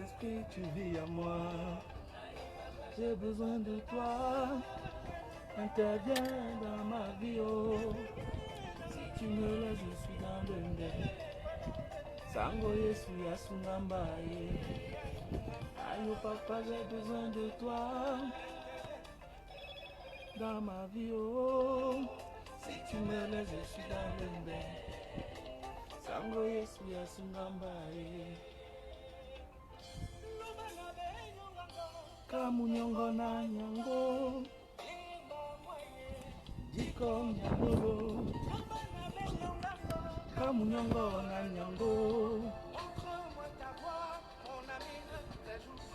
Saint-Esprit, tu vis à moi. J'ai besoin de toi. Interviens dans ma vie, oh. Si tu me laisses, je suis dans le nez. Sango Yesu Yasungambaye. Aïe, papa, j'ai besoin de toi. Dans ma vie, oh. Si tu me laisses, je suis dans le nez. Sango Yesu Yasungambaye. Kamunyongo na nyongo. Jiko nyalolo. Kamunyongo na nyongo.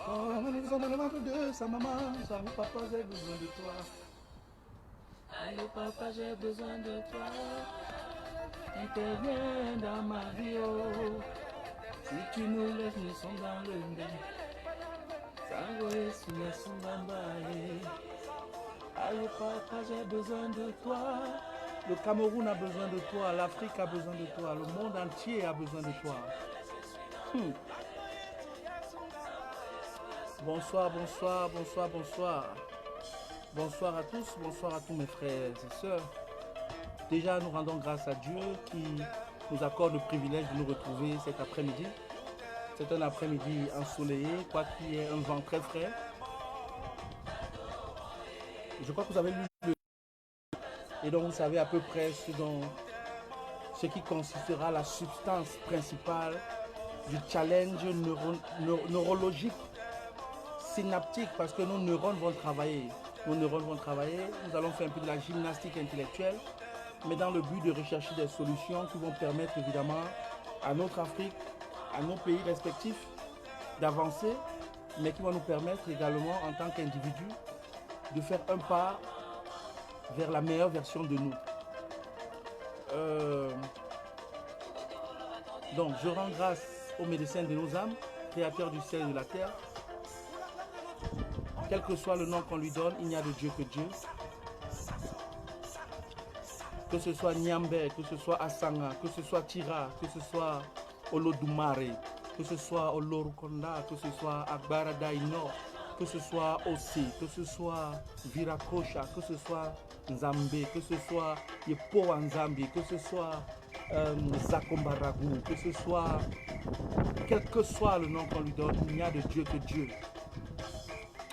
Oh, de sa maman, sa papa, j'ai besoin de toi. Allô papa, j'ai besoin de toi. Interviens dans ma vie, oh. Si tu nous laisses, nous sommes dans le nez. Sango Yesu Yasungambaye. Allô papa, j'ai besoin de toi. Le Cameroun a besoin de toi, l'Afrique a besoin de toi, le monde entier a besoin de toi. Bonsoir, bonsoir, bonsoir, bonsoir. Bonsoir à tous mes frères et sœurs. Déjà, nous rendons grâce à Dieu qui nous accorde le privilège de nous retrouver cet après-midi. C'est un après-midi ensoleillé, quoiqu'il y ait un vent très frais. Je crois que vous avez lu et donc vous savez à peu près ce qui consistera la substance principale du challenge neurologique, synaptique, parce que nos neurones vont travailler. Nos neurones vont travailler, nous allons faire un peu de la gymnastique intellectuelle, mais dans le but de rechercher des solutions qui vont permettre évidemment à notre Afrique, à nos pays respectifs d'avancer, mais qui vont nous permettre également en tant qu'individus de faire un pas vers la meilleure version de nous. Donc je rends grâce au médecin de nos âmes, créateur du ciel et de la terre. Quel que soit le nom qu'on lui donne, il n'y a de Dieu que Dieu. Que ce soit Niambe, que ce soit Asanga, que ce soit Tira, que ce soit Olodumare, que ce soit Olorukonda, que ce soit Agbara Daino, que ce soit Ossi, que ce soit Virakosha, que ce soit Nzambe, que ce soit Yepo Nzambi, que ce soit Zakombaragu, que ce soit, quel que soit le nom qu'on lui donne, il n'y a de Dieu que Dieu.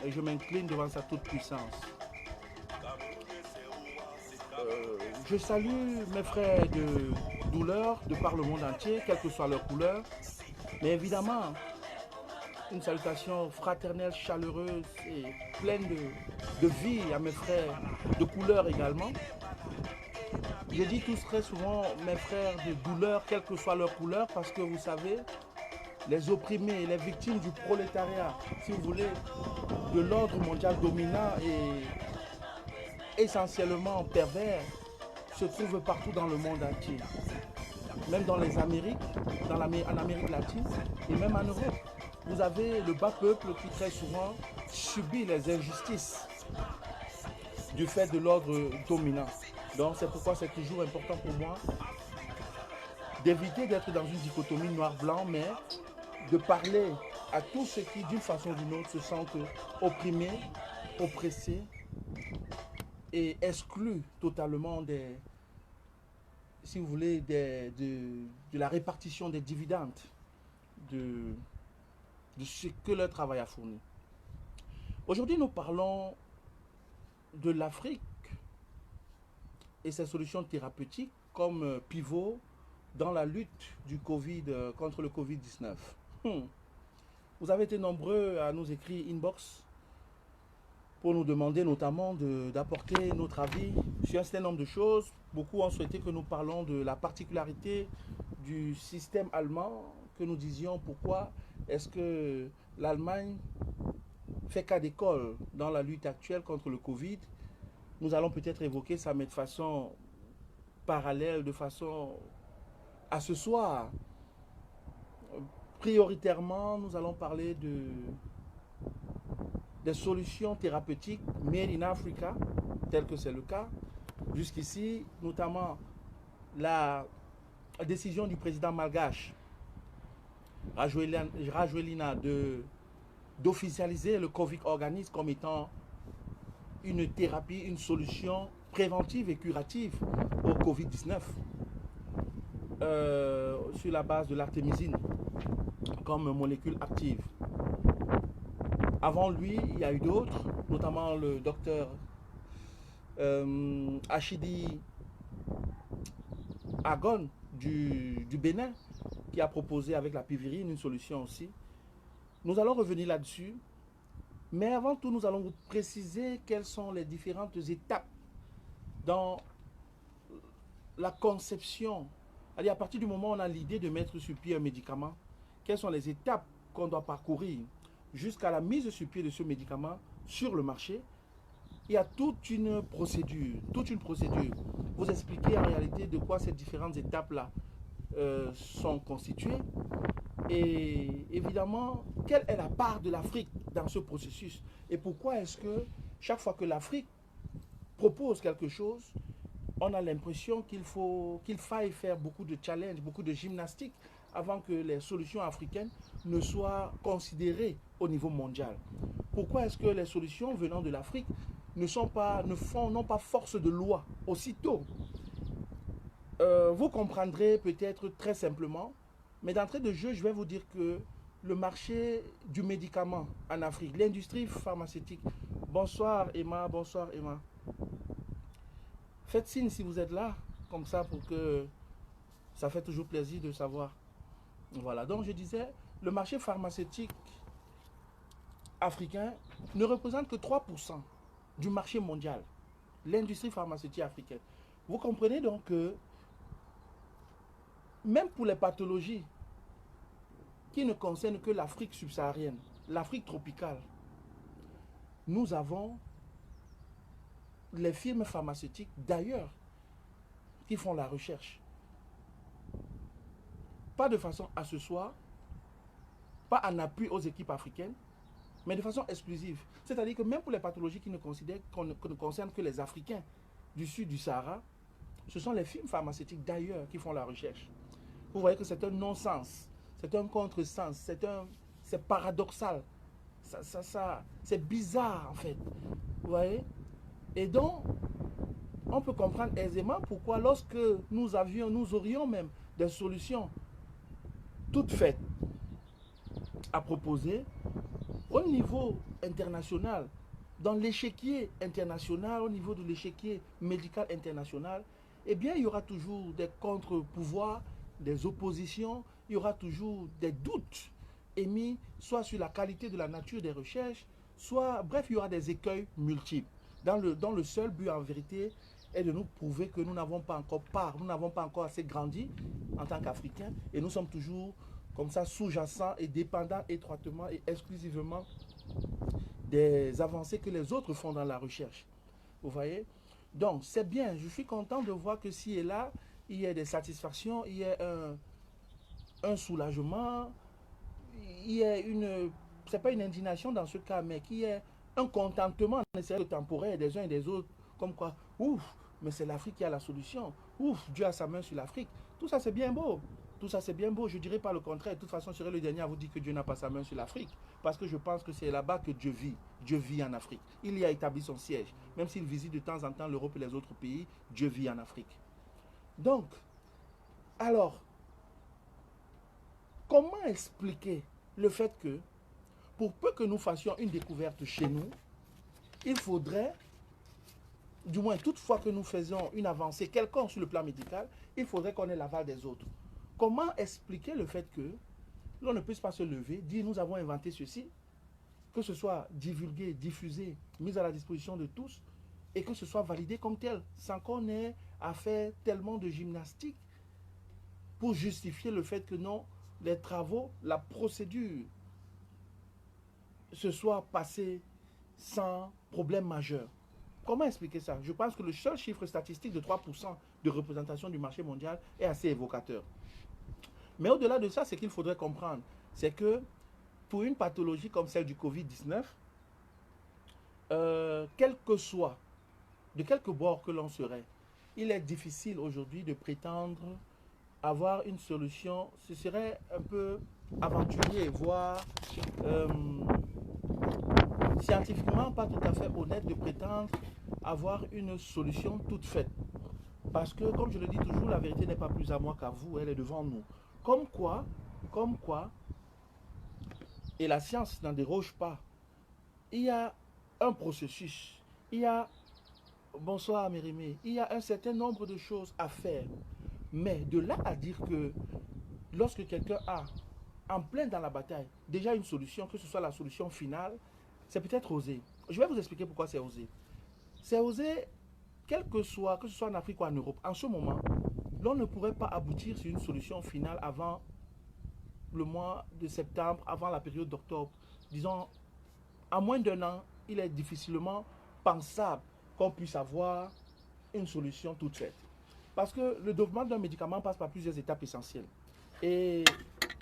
Et je m'incline devant sa toute puissance. Je salue mes frères de douleur de par le monde entier, quelle que soit leur couleur. Mais évidemment, une salutation fraternelle, chaleureuse et pleine de vie à mes frères de couleur également. Je dis tous très souvent mes frères de douleur, quelle que soit leur couleur, parce que vous savez, les opprimés, les victimes du prolétariat, si vous voulez, de l'ordre mondial dominant et essentiellement pervers, se trouvent partout dans le monde entier. Même dans les Amériques, en Amérique latine et même en Europe. Vous avez le bas peuple qui très souvent subit les injustices du fait de l'ordre dominant. Donc c'est pourquoi c'est toujours important pour moi d'éviter d'être dans une dichotomie noir-blanc, mais de parler à tous ceux qui, d'une façon ou d'une autre, se sentent opprimés, oppressés et exclus totalement si vous voulez, de la répartition des dividendes de ce que leur travail a fourni. Aujourd'hui, nous parlons de l'Afrique et ses solutions thérapeutiques comme pivot dans la lutte contre le Covid-19. Vous avez été nombreux à nous écrire inbox pour nous demander notamment d'apporter notre avis sur un certain nombre de choses. Beaucoup ont souhaité que nous parlons de la particularité du système allemand, que nous disions pourquoi est-ce que l'Allemagne fait cas d'école dans la lutte actuelle contre le Covid. Nous allons peut-être évoquer ça, mais de façon parallèle, de façon à ce soir. Prioritairement, nous allons parler des solutions thérapeutiques made in Africa, tel que c'est le cas. Jusqu'ici, notamment la décision du président malgache Rajoelina d'officialiser le Covid organisme comme étant une thérapie, une solution préventive et curative au Covid-19 sur la base de l'artémisine comme molécule active. Avant lui, il y a eu d'autres, notamment le docteur Achidi Agon du Bénin, qui a proposé avec la pivirine une solution aussi. Nous allons revenir là-dessus, mais avant tout, nous allons vous préciser quelles sont les différentes étapes dans la conception. C'est-à-dire à partir du moment où on a l'idée de mettre sur pied un médicament, quelles sont les étapes qu'on doit parcourir jusqu'à la mise sur pied de ce médicament sur le marché. Il y a toute une procédure, Vous expliquer en réalité de quoi ces différentes étapes-là sont constituées et évidemment, quelle est la part de l'Afrique dans ce processus et pourquoi est-ce que chaque fois que l'Afrique propose quelque chose, on a l'impression qu'il faille faire beaucoup de challenges, beaucoup de gymnastique avant que les solutions africaines ne soient considérées au niveau mondial. Pourquoi est-ce que les solutions venant de l'Afrique n'ont pas force de loi aussitôt? Vous comprendrez peut-être très simplement, mais d'entrée de jeu, je vais vous dire que le marché du médicament en Afrique, l'industrie pharmaceutique. Bonsoir Emma, bonsoir Emma. Faites signe si vous êtes là, comme ça pour que ça fait toujours plaisir de savoir. Voilà, donc je disais, le marché pharmaceutique africain ne représente que 3% du marché mondial, l'industrie pharmaceutique africaine. Vous comprenez donc que même pour les pathologies qui ne concernent que l'Afrique subsaharienne, l'Afrique tropicale, nous avons les firmes pharmaceutiques d'ailleurs qui font la recherche. Pas de façon accessoire, pas en appui aux équipes africaines, mais de façon exclusive. C'est-à-dire que même pour les pathologies qui ne concernent que les Africains du sud du Sahara, ce sont les firmes pharmaceutiques d'ailleurs qui font la recherche. Vous voyez que c'est un non-sens, c'est un contresens, c'est paradoxal, c'est bizarre en fait. Vous voyez? Et donc, on peut comprendre aisément pourquoi lorsque nous aurions même des solutions toutes faites à proposer au niveau international, dans l'échiquier international, au niveau de l'échiquier médical international, eh bien, il y aura toujours des contre-pouvoirs, des oppositions, il y aura toujours des doutes émis, soit sur la qualité de la nature des recherches, soit, bref, il y aura des écueils multiples. Dans le seul but, en vérité, est de nous prouver que nous n'avons pas encore part, nous n'avons pas encore assez grandi en tant qu'Africains, et nous sommes toujours comme ça sous-jacents et dépendants étroitement et exclusivement des avancées que les autres font dans la recherche. Vous voyez? Donc, c'est bien, je suis content de voir que ci et là, il y a des satisfactions, il y a un soulagement, il y a c'est pas une indignation dans ce cas, mais qu'il y ait un contentement nécessaire temporaire des uns et des autres, comme quoi, ouf, mais c'est l'Afrique qui a la solution, ouf, Dieu a sa main sur l'Afrique. Tout ça c'est bien beau, tout ça c'est bien beau, je ne dirais pas le contraire, de toute façon je serai le dernier à vous dire que Dieu n'a pas sa main sur l'Afrique, parce que je pense que c'est là-bas que Dieu vit en Afrique, il y a établi son siège, même s'il visite de temps en temps l'Europe et les autres pays, Dieu vit en Afrique. Donc, alors, comment expliquer le fait que, pour peu que nous fassions une découverte chez nous, il faudrait, du moins toutefois que nous faisions une avancée quelconque sur le plan médical, il faudrait qu'on ait l'aval des autres. Comment expliquer le fait que l'on ne puisse pas se lever, dire nous avons inventé ceci, que ce soit divulgué, diffusé, mis à la disposition de tous, et que ce soit validé comme tel, sans qu'on ait à faire tellement de gymnastique pour justifier le fait que non, les travaux, la procédure se soit passée sans problème majeur. Comment expliquer ça? Je pense que le seul chiffre statistique de 3% de représentation du marché mondial est assez évocateur. Mais au-delà de ça, ce qu'il faudrait comprendre, c'est que pour une pathologie comme celle du Covid-19, quel que soit, de quelque bord que l'on serait, il est difficile aujourd'hui de prétendre avoir une solution. Ce serait un peu aventurier, voire scientifiquement pas tout à fait honnête de prétendre avoir une solution toute faite. Parce que, comme je le dis toujours, la vérité n'est pas plus à moi qu'à vous, elle est devant nous. Comme quoi, et la science n'en déroge pas, il y a un processus, il y a, bonsoir Mérimée, il y a un certain nombre de choses à faire. Mais de là à dire que lorsque quelqu'un a, en plein dans la bataille, déjà une solution, que ce soit la solution finale, c'est peut-être osé. Je vais vous expliquer pourquoi c'est osé. C'est osé, que ce soit en Afrique ou en Europe. En ce moment, l'on ne pourrait pas aboutir sur une solution finale avant le mois de septembre, avant la période d'octobre. Disons, à moins d'un an, il est difficilement pensable qu'on puisse avoir une solution toute faite. Parce que le développement d'un médicament passe par plusieurs étapes essentielles. Et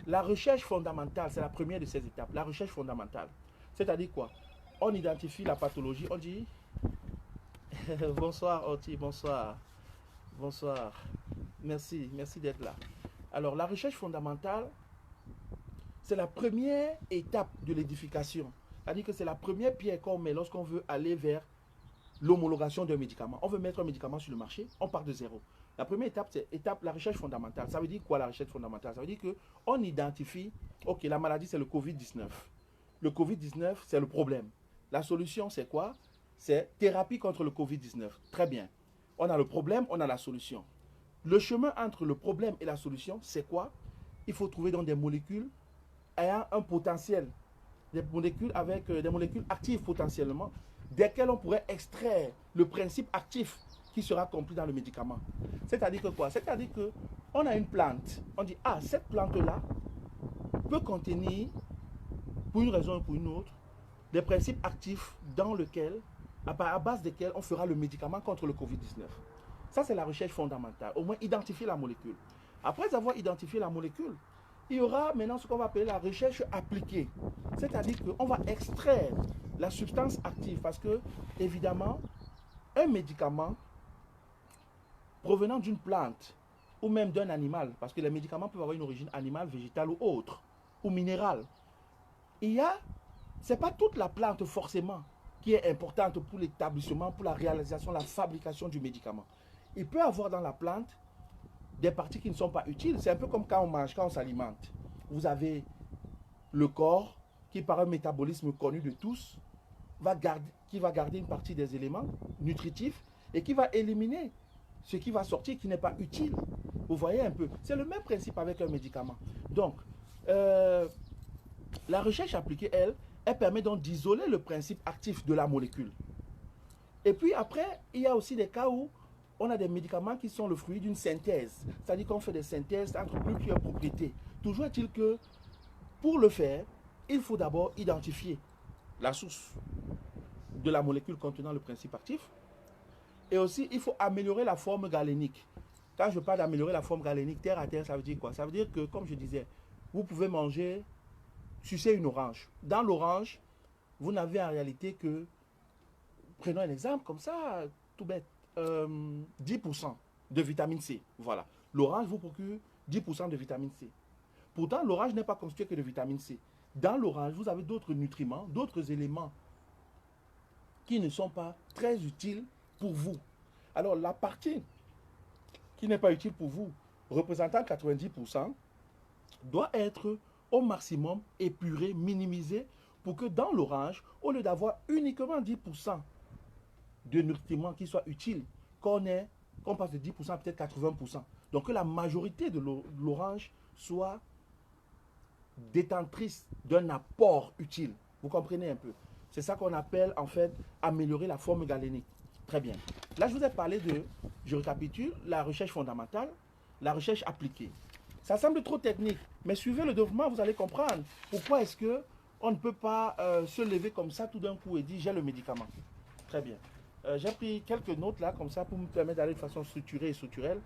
la recherche fondamentale, c'est la première de ces étapes. La recherche fondamentale. C'est-à-dire quoi? On identifie la pathologie, on dit bonsoir Oti, bonsoir. Bonsoir. Merci d'être là. Alors, la recherche fondamentale, c'est la première étape de l'édification. C'est-à-dire que c'est la première pierre qu'on met lorsqu'on veut aller vers l'homologation d'un médicament. On veut mettre un médicament sur le marché, on part de zéro. La première étape, c'est la recherche fondamentale. Ça veut dire quoi la recherche fondamentale? Ça veut dire qu'on identifie, ok, la maladie c'est le Covid-19. Le Covid-19, c'est le problème. La solution, c'est quoi? C'est thérapie contre le Covid-19. Très bien. On a le problème, on a la solution. Le chemin entre le problème et la solution, c'est quoi? Il faut trouver donc des molécules ayant un potentiel, des molécules avec des molécules actives potentiellement, desquelles on pourrait extraire le principe actif qui sera compris dans le médicament. C'est-à-dire que quoi? C'est-à-dire qu'on a une plante, on dit, ah, cette plante-là peut contenir, pour une raison ou pour une autre, des principes actifs dans lesquels, à base desquels on fera le médicament contre le Covid-19. Ça, c'est la recherche fondamentale. Au moins, identifier la molécule. Après avoir identifié la molécule, il y aura maintenant ce qu'on va appeler la recherche appliquée. C'est-à-dire qu'on va extraire la substance active parce que, évidemment, un médicament provenant d'une plante ou même d'un animal, parce que les médicaments peuvent avoir une origine animale, végétale ou autre, ou minérale. C'est pas toute la plante forcément qui est importante pour l'établissement, pour la réalisation, la fabrication du médicament. Il peut y avoir dans la plante des parties qui ne sont pas utiles. C'est un peu comme quand on mange, quand on s'alimente. Vous avez le corps qui, par un métabolisme connu de tous, qui va garder une partie des éléments nutritifs et qui va éliminer ce qui va sortir qui n'est pas utile. Vous voyez un peu. C'est le même principe avec un médicament. Donc, la recherche appliquée, elle permet donc d'isoler le principe actif de la molécule. Et puis après, il y a aussi des cas où on a des médicaments qui sont le fruit d'une synthèse. C'est-à-dire qu'on fait des synthèses entre plusieurs propriétés. Toujours est-il que, pour le faire, il faut d'abord identifier la source de la molécule contenant le principe actif. Et aussi, il faut améliorer la forme galénique. Quand je parle d'améliorer la forme galénique, terre à terre, ça veut dire quoi? Ça veut dire que, comme je disais, vous pouvez manger, sucer une orange. Dans l'orange, vous n'avez en réalité que, prenons un exemple comme ça, tout bête, 10% de vitamine C. Voilà. L'orange vous procure 10% de vitamine C. Pourtant, l'orange n'est pas constitué que de vitamine C. Dans l'orange, vous avez d'autres nutriments, d'autres éléments qui ne sont pas très utiles pour vous. Alors, la partie qui n'est pas utile pour vous, représentant 90%, doit être au maximum épurée, minimisée, pour que dans l'orange, au lieu d'avoir uniquement 10% de nutriments qui soient utiles, qu'on passe de 10% à peut-être 80%. Donc que la majorité de l'orange soit détentrice d'un apport utile. Vous comprenez un peu? C'est ça qu'on appelle en fait améliorer la forme galénique. Très bien. Là, je vous ai parlé de, je récapitule, la recherche fondamentale, la recherche appliquée. Ça semble trop technique, mais suivez le développement, vous allez comprendre pourquoi est-ce qu'on ne peut pas se lever comme ça tout d'un coup et dire j'ai le médicament. Très bien. J'ai pris quelques notes là, comme ça, pour me permettre d'aller de façon structurée et structurelle.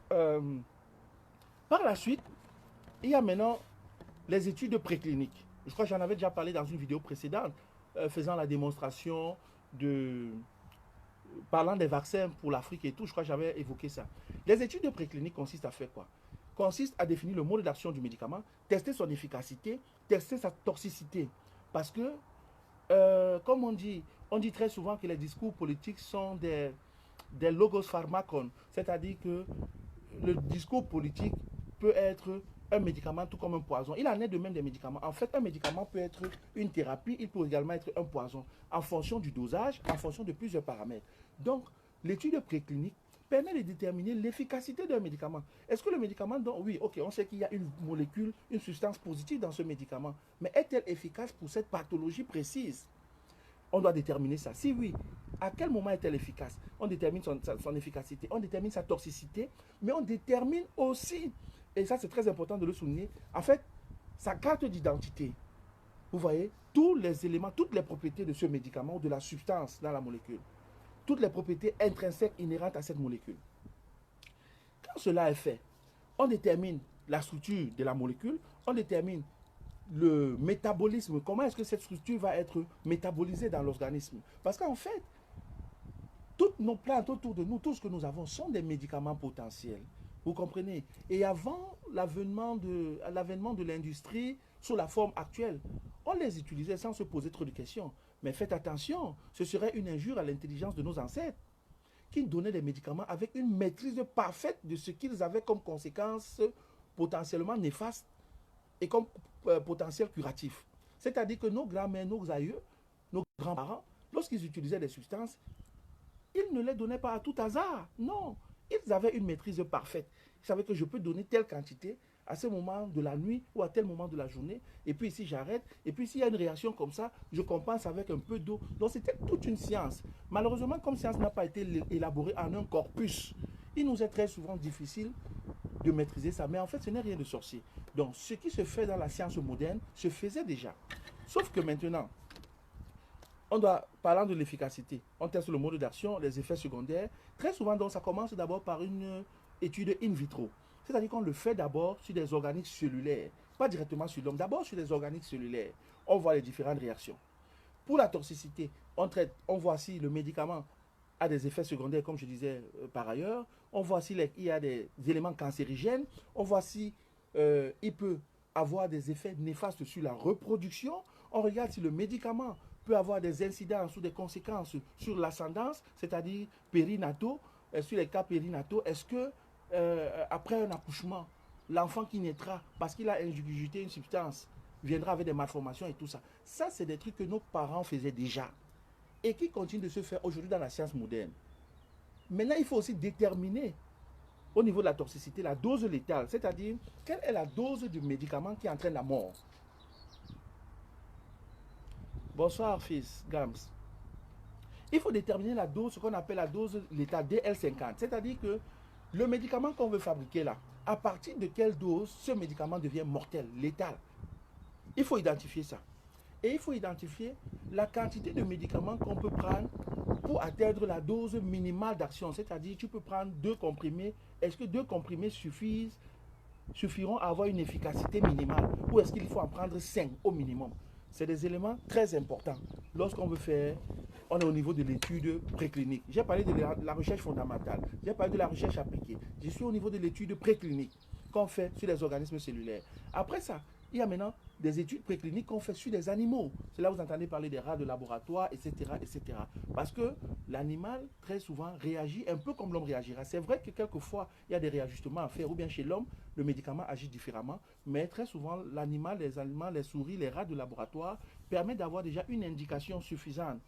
Par la suite, il y a maintenant les études précliniques. Je crois que j'en avais déjà parlé dans une vidéo précédente, faisant la démonstration parlant des vaccins pour l'Afrique et tout, je crois que j'avais évoqué ça. Les études précliniques consistent à faire quoi? consiste à définir le mode d'action du médicament, tester son efficacité, tester sa toxicité. Parce que, comme on dit très souvent que les discours politiques sont des logos pharmacon, c'est-à-dire que le discours politique peut être un médicament tout comme un poison. Il en est de même des médicaments. En fait, un médicament peut être une thérapie, il peut également être un poison, en fonction du dosage, en fonction de plusieurs paramètres. Donc, l'étude préclinique permet de déterminer l'efficacité d'un médicament. Est-ce que le médicament, donc, oui, ok, on sait qu'il y a une molécule, une substance positive dans ce médicament, mais est-elle efficace pour cette pathologie précise? On doit déterminer ça. Si oui, à quel moment est-elle efficace? On détermine son efficacité, on détermine sa toxicité, mais on détermine aussi, et ça c'est très important de le souligner, en fait, sa carte d'identité. Vous voyez, tous les éléments, toutes les propriétés de ce médicament ou de la substance dans la molécule, toutes les propriétés intrinsèques inhérentes à cette molécule. Quand cela est fait, on détermine la structure de la molécule, on détermine le métabolisme, comment est-ce que cette structure va être métabolisée dans l'organisme. Parce qu'en fait, toutes nos plantes autour de nous, tout ce que nous avons sont des médicaments potentiels. Vous comprenez? Et avant l'avènement de l'industrie sous la forme actuelle, on les utilisait sans se poser trop de questions. Mais faites attention, ce serait une injure à l'intelligence de nos ancêtres qui donnaient des médicaments avec une maîtrise parfaite de ce qu'ils avaient comme conséquences potentiellement néfastes et comme potentiel curatif. C'est-à-dire que nos grands-mères, nos aïeux, nos grands-parents, lorsqu'ils utilisaient des substances, ils ne les donnaient pas à tout hasard. Non, ils avaient une maîtrise parfaite. Ils savaient que je peux donner telle quantité à ce moment de la nuit ou à tel moment de la journée. Et puis ici, j'arrête. Et puis s'il y a une réaction comme ça, je compense avec un peu d'eau. Donc c'était toute une science. Malheureusement, comme science n'a pas été élaborée en un corpus, il nous est très souvent difficile de maîtriser ça. Mais en fait, ce n'est rien de sorcier. Donc, ce qui se fait dans la science moderne se faisait déjà. Sauf que maintenant, parlant de l'efficacité, on teste le mode d'action, les effets secondaires. Très souvent, donc, ça commence d'abord par une étude in vitro. C'est-à-dire qu'on le fait d'abord sur des organismes cellulaires. Pas directement sur l'homme, d'abord sur des organismes cellulaires. On voit les différentes réactions. Pour la toxicité, on voit si le médicament a des effets secondaires, comme je disais par ailleurs. On voit s'il y a des éléments cancérigènes. On voit si il peut avoir des effets néfastes sur la reproduction. On regarde si le médicament peut avoir des incidences ou des conséquences sur l'ascendance, c'est-à-dire périnataux, sur les cas périnataux. Est-ce que après un accouchement, l'enfant qui naîtra parce qu'il a ingurgité une substance viendra avec des malformations et tout ça? Ça, c'est des trucs que nos parents faisaient déjà et qui continuent de se faire aujourd'hui dans la science moderne. Maintenant, il faut aussi déterminer au niveau de la toxicité la dose létale, c'est-à-dire quelle est la dose du médicament qui entraîne la mort. Bonsoir, fils Gams. Il faut déterminer la dose, ce qu'on appelle la dose létale DL50, c'est-à-dire que le médicament qu'on veut fabriquer là, à partir de quelle dose ce médicament devient mortel, létal. Il faut identifier ça. Et il faut identifier la quantité de médicaments qu'on peut prendre pour atteindre la dose minimale d'action. C'est-à-dire, tu peux prendre 2 comprimés. Est-ce que 2 comprimés suffiront à avoir une efficacité minimale? Ou est-ce qu'il faut en prendre 5 au minimum? C'est des éléments très importants. Lorsqu'on veut faire, on est au niveau de l'étude préclinique. J'ai parlé de la recherche fondamentale. J'ai parlé de la recherche appliquée. Je suis au niveau de l'étude préclinique qu'on fait sur les organismes cellulaires. Après ça, il y a maintenant des études précliniques qu'on fait sur des animaux. C'est là où vous entendez parler des rats de laboratoire, etc., etc. Parce que l'animal, très souvent, réagit un peu comme l'homme réagira. C'est vrai que quelquefois, il y a des réajustements à faire, ou bien chez l'homme, le médicament agit différemment, mais très souvent, l'animal, les aliments, les souris, les rats de laboratoire permettent d'avoir déjà une indication suffisante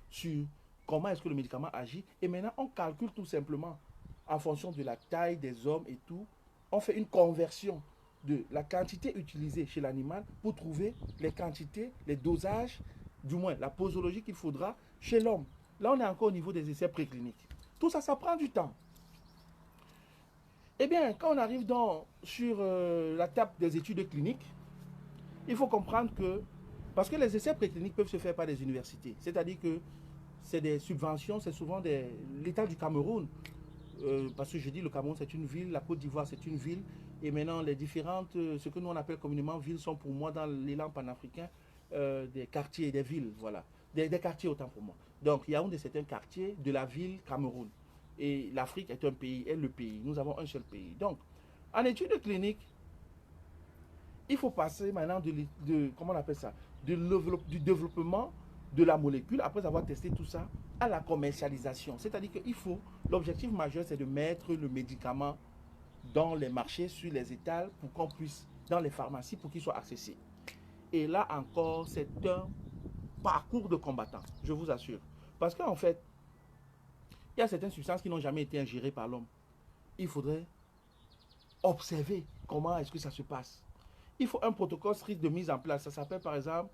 sur comment est-ce que le médicament agit. Et maintenant, on calcule tout simplement en fonction de la taille des hommes et tout. On fait une conversion de la quantité utilisée chez l'animal pour trouver les quantités, les dosages, du moins la posologie qu'il faudra chez l'homme. Là, on est encore au niveau des essais précliniques. Tout ça, ça prend du temps. Eh bien, quand on arrive sur la table des études cliniques, il faut comprendre que, parce que les essais précliniques peuvent se faire par des universités, c'est-à-dire que c'est des subventions, c'est souvent l'État du Cameroun, parce que je dis le Cameroun c'est une ville, la Côte d'Ivoire c'est une ville, et maintenant les différentes, ce que nous on appelle communément villes, sont pour moi dans l'élan panafricain des quartiers, des villes, voilà, des quartiers autant pour moi. Donc Yaoundé c'est un quartier de la ville Cameroun, et l'Afrique est un pays, est le pays, nous avons un seul pays. Donc En études cliniques, il faut passer maintenant comment on appelle ça, du développement de la molécule, après avoir testé tout ça, à la commercialisation. C'est-à-dire qu'il faut, l'objectif majeur, c'est de mettre le médicament dans les marchés, sur les étals, pour qu'on puisse, dans les pharmacies, pour qu'il soit accessible. Et là encore, c'est un parcours de combattant, je vous assure. Parce qu'en fait, il y a certaines substances qui n'ont jamais été ingérées par l'homme. Il faudrait observer comment est-ce que ça se passe. Il faut un protocole strict de mise en place. Ça s'appelle par exemple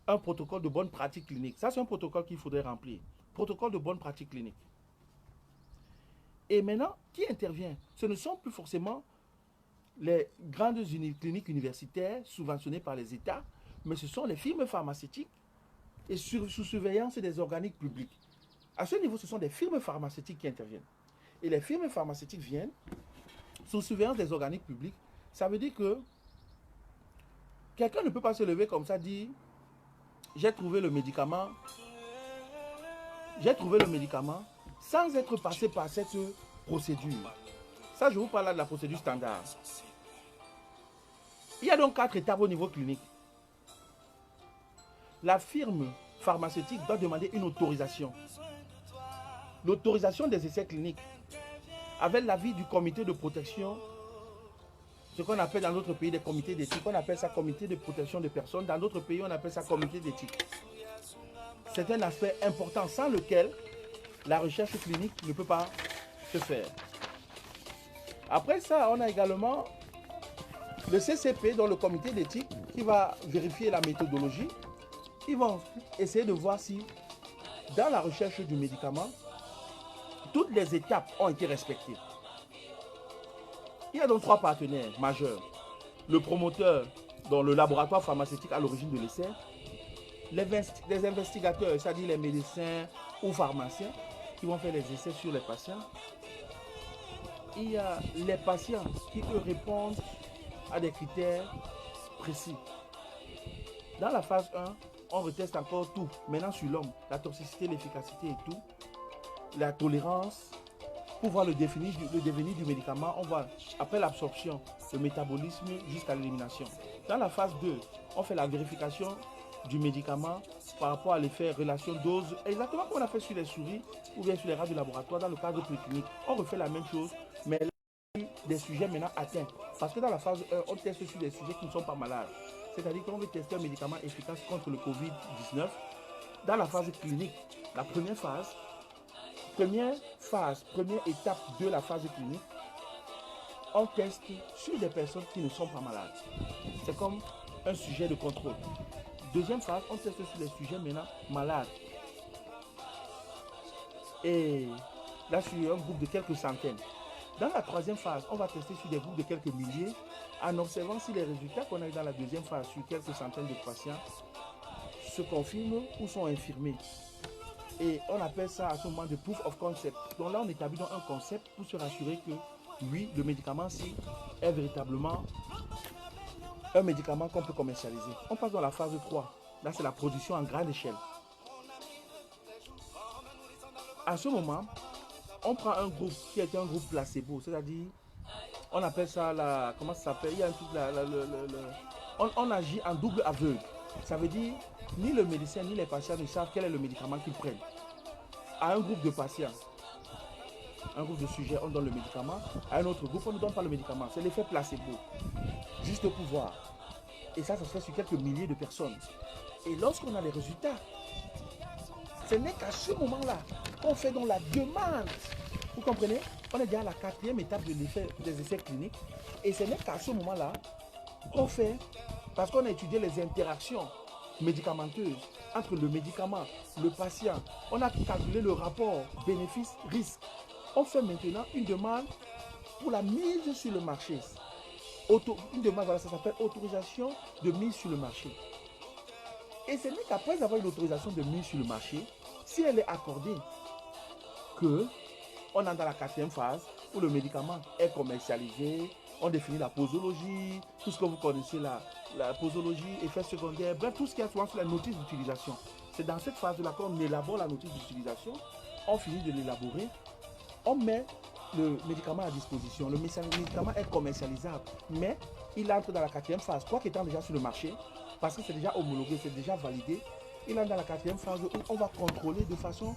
un protocole de bonne pratique clinique. Ça, c'est un protocole qu'il faudrait remplir. Protocole de bonne pratique clinique. Et maintenant, qui intervient? Ce ne sont plus forcément les grandes cliniques universitaires subventionnées par les États, mais ce sont les firmes pharmaceutiques et sous surveillance des organiques publics. À ce niveau, ce sont des firmes pharmaceutiques qui interviennent. Et les firmes pharmaceutiques viennent sous surveillance des organiques publics. Ça veut dire que quelqu'un ne peut pas se lever comme ça, dire j'ai trouvé le médicament, sans être passé par cette procédure. Ça, je vous parle là de la procédure standard. Il y a donc 4 étapes au niveau clinique. La firme pharmaceutique doit demander une autorisation. L'autorisation des essais cliniques, avec l'avis du comité de protection, ce qu'on appelle dans d'autres pays des comités d'éthique. On appelle ça comité de protection des personnes. Dans d'autres pays, on appelle ça comité d'éthique. C'est un aspect important sans lequel la recherche clinique ne peut pas se faire. Après ça, on a également le CCP, dans le comité d'éthique, qui va vérifier la méthodologie. Ils vont essayer de voir si, dans la recherche du médicament, toutes les étapes ont été respectées. Il y a donc 3 partenaires majeurs. Le promoteur, dans le laboratoire pharmaceutique à l'origine de l'essai, les investigateurs, c'est-à-dire les médecins ou pharmaciens, qui vont faire les essais sur les patients. Il y a les patients qui eux répondent à des critères précis. Dans la phase 1, on reteste encore tout. Maintenant sur l'homme, la toxicité, l'efficacité et tout, la tolérance, pour voir le devenir du médicament, on voit après l'absorption, le métabolisme jusqu'à l'élimination. Dans la phase 2, on fait la vérification du médicament par rapport à l'effet relation dose, exactement comme on a fait sur les souris ou bien sur les rats du laboratoire dans le cadre préclinique. On refait la même chose, mais là, des sujets maintenant atteints. Parce que dans la phase 1, on teste sur des sujets qui ne sont pas malades. C'est-à-dire qu'on veut tester un médicament efficace contre le Covid-19. Dans la phase clinique, la première étape de la phase clinique, on teste sur des personnes qui ne sont pas malades. C'est comme un sujet de contrôle. Deuxième phase, on teste sur les sujets maintenant malades. Et là, sur un groupe de quelques centaines. Dans la troisième phase, on va tester sur des groupes de quelques milliers en observant si les résultats qu'on a eu dans la deuxième phase sur quelques centaines de patients se confirment ou sont infirmés. Et on appelle ça à ce moment de proof of concept. Donc là, on établit donc un concept pour se rassurer que oui, le médicament-ci est véritablement un médicament qu'on peut commercialiser. On passe dans la phase 3. Là, c'est la production en grande échelle. À ce moment, on prend un groupe qui est un groupe placebo, c'est-à-dire, on appelle ça la... Comment ça s'appelle? Il y a un truc on agit en double aveugle. Ça veut dire, ni le médecin ni les patients ne savent quel est le médicament qu'ils prennent. À un groupe de patients, un groupe de sujets, on donne le médicament. À un autre groupe, on ne donne pas le médicament. C'est l'effet placebo. Juste pour voir. Et ça se fait sur quelques milliers de personnes. Et lorsqu'on a les résultats, ce n'est qu'à ce moment-là qu'on fait donc la demande. Vous comprenez? On est déjà à la 4e étape de des essais cliniques. Et ce n'est qu'à ce moment-là qu'on fait, parce qu'on a étudié les interactions médicamenteuses entre le médicament, le patient. On a calculé le rapport bénéfice-risque. On fait maintenant une demande pour la mise sur le marché. Une demande, voilà, ça s'appelle autorisation de mise sur le marché. Et ce n'est qu'après avoir une autorisation de mise sur le marché, si elle est accordée, que on est dans la 4e phase où le médicament est commercialisé, on définit la posologie, tout ce que vous connaissez là, la posologie, effets secondaires, bref, tout ce qui est souvent sur la notice d'utilisation. C'est dans cette phase-là qu'on élabore la notice d'utilisation, on finit de l'élaborer, on met le médicament à disposition. Le médicament est commercialisable, mais il entre dans la quatrième phase. Quoi qu'étant déjà sur le marché, parce que c'est déjà homologué, c'est déjà validé, il entre dans la quatrième phase où on va contrôler de façon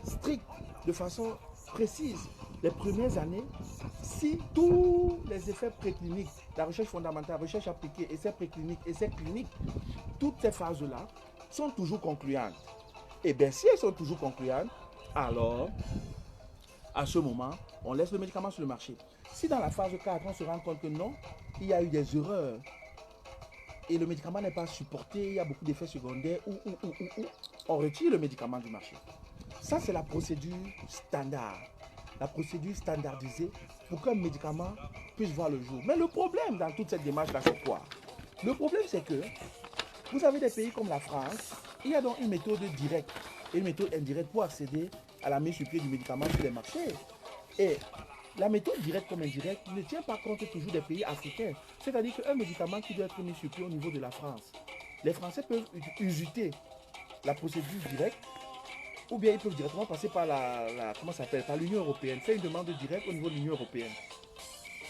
stricte, de façon précise, les premières années, si tous les effets précliniques, la recherche fondamentale, recherche appliquée, essais précliniques, essais cliniques, toutes ces phases-là sont toujours concluantes. Et bien, si elles sont toujours concluantes, alors, à ce moment, on laisse le médicament sur le marché. Si dans la phase 4, on se rend compte que non, il y a eu des erreurs et le médicament n'est pas supporté, il y a beaucoup d'effets secondaires, on retire le médicament du marché. Ça, c'est la procédure standard, la procédure standardisée pour qu'un médicament puisse voir le jour. Mais le problème dans toute cette démarche-là, c'est quoi? Le problème, c'est que vous avez des pays comme la France, il y a donc une méthode directe et une méthode indirecte pour accéder à la mise sur pied du médicament sur les marchés. Et la méthode directe comme indirecte ne tient pas compte toujours des pays africains. C'est-à-dire qu'un médicament qui doit être mis sur pied au niveau de la France, les Français peuvent user la procédure directe, ou bien ils peuvent directement passer par comment ça s'appelle, par l'Union européenne, faire une demande directe au niveau de l'Union européenne.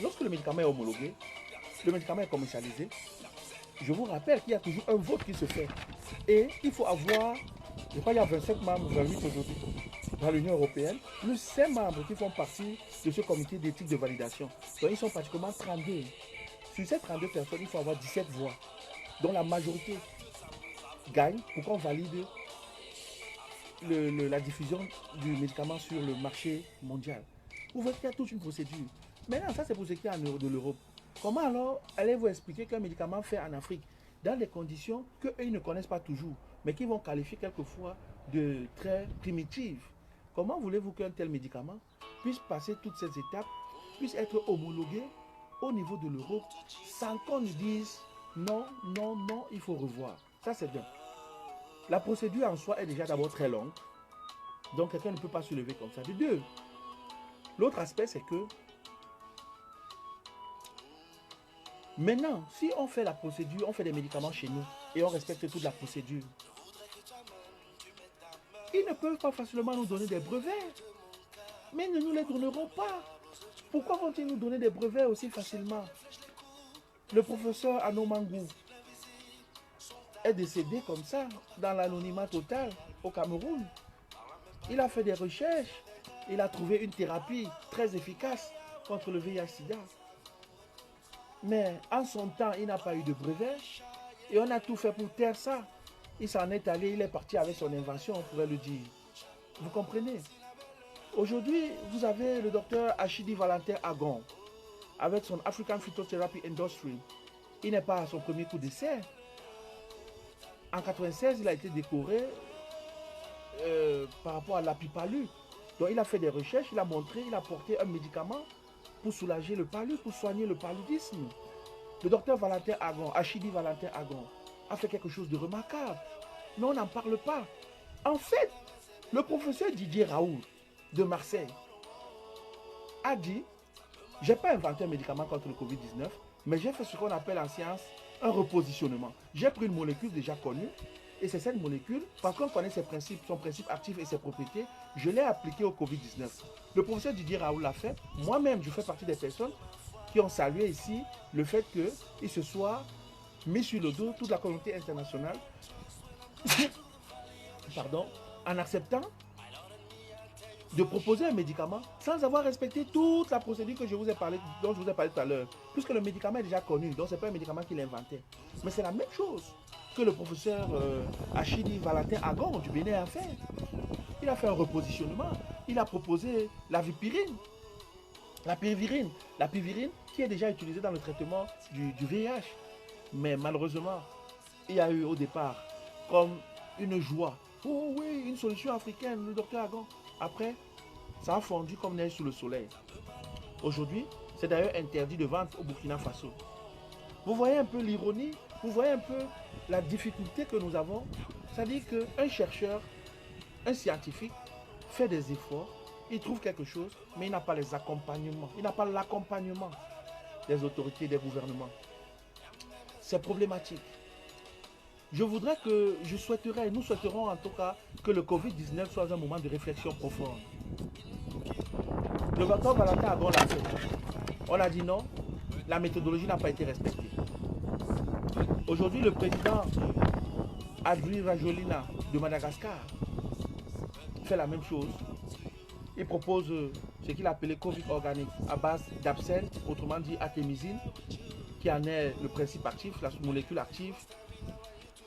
Lorsque le médicament est homologué, le médicament est commercialisé, je vous rappelle qu'il y a toujours un vote qui se fait. Et il faut avoir, je crois qu'il y a 27 membres, 28 aujourd'hui, dans l'Union européenne, plus 5 membres qui font partie de ce comité d'éthique de validation. Donc ils sont pratiquement 32. Sur ces 32 personnes, il faut avoir 17 voix, dont la majorité gagne pour qu'on valide la diffusion du médicament sur le marché mondial. Vous voyez qu'il y a toute une procédure. Maintenant, ça c'est pour ce qui est de l'Europe. Comment alors allez-vous expliquer qu'un médicament fait en Afrique, dans des conditions qu'eux ne connaissent pas toujours, mais qui vont qualifier quelquefois de très primitives? Comment voulez-vous qu'un tel médicament puisse passer toutes ces étapes, puisse être homologué au niveau de l'Europe, sans qu'on nous dise non, non, non, il faut revoir? Ça c'est bien. La procédure en soi est déjà d'abord très longue, donc quelqu'un ne peut pas se lever comme ça. De deux, l'autre aspect c'est que maintenant, si on fait la procédure, on fait des médicaments chez nous et on respecte toute la procédure, ils ne peuvent pas facilement nous donner des brevets, mais ils ne nous les donneront pas. Pourquoi vont-ils nous donner des brevets aussi facilement? Le professeur Anomangou est décédé comme ça, dans l'anonymat total, au Cameroun. Il a fait des recherches, il a trouvé une thérapie très efficace contre le VIH-Sida. Mais en son temps, il n'a pas eu de brevet et on a tout fait pour taire ça. Il s'en est allé, il est parti avec son invention, on pourrait le dire. Vous comprenez? Aujourd'hui, vous avez le docteur Achidi Valentin Agon, avec son African Phytotherapy Industry. Il n'est pas à son premier coup d'essai. En 1996, il a été décoré par rapport à l'apipalu. Donc il a fait des recherches, il a montré, il a porté un médicament pour soulager le palud, pour soigner le paludisme. Le docteur Valentin Agon, Achidi Valentin Agon, a fait quelque chose de remarquable. Mais on n'en parle pas. En fait, le professeur Didier Raoult de Marseille a dit, je n'ai pas inventé un médicament contre le Covid-19, mais j'ai fait ce qu'on appelle en science un repositionnement. J'ai pris une molécule déjà connue, et c'est cette molécule, parce qu'on connaît ses principes, son principe actif et ses propriétés, je l'ai appliqué au Covid-19. Le professeur Didier Raoult l'a fait. Moi-même, je fais partie des personnes qui ont salué ici le fait qu'il se soit mis sur le dos toute la communauté internationale pardon, en acceptant de proposer un médicament sans avoir respecté toute la procédure que je vous ai parlé, dont je vous ai parlé tout à l'heure. Puisque le médicament est déjà connu, donc ce n'est pas un médicament qu'il inventait. Mais c'est la même chose que le professeur Achidi Valentin Agon du Bénin a fait. Il a fait un repositionnement. Il a proposé la vipirine, la pivirine qui est déjà utilisée dans le traitement du VIH. Mais malheureusement, il y a eu au départ comme une joie. Oh oui, une solution africaine, le docteur Agon. Après, ça a fondu comme neige sous le soleil. Aujourd'hui, c'est d'ailleurs interdit de vente au Burkina Faso. Vous voyez un peu l'ironie, vous voyez un peu la difficulté que nous avons. C'est-à-dire qu'un chercheur, un scientifique, fait des efforts, il trouve quelque chose, mais il n'a pas les accompagnements. Il n'a pas l'accompagnement des autorités, des gouvernements. C'est problématique. Je souhaiterais, nous souhaiterons en tout cas que le Covid-19 soit un moment de réflexion profonde. Le docteur Valentin Agon l'a fait. On a dit non, la méthodologie n'a pas été respectée. Aujourd'hui, le président Andry Rajoelina de Madagascar fait la même chose. Il propose ce qu'il appelait Covid organique à base d'absinthe, autrement dit artémisine, qui en est le principe actif, la molécule active.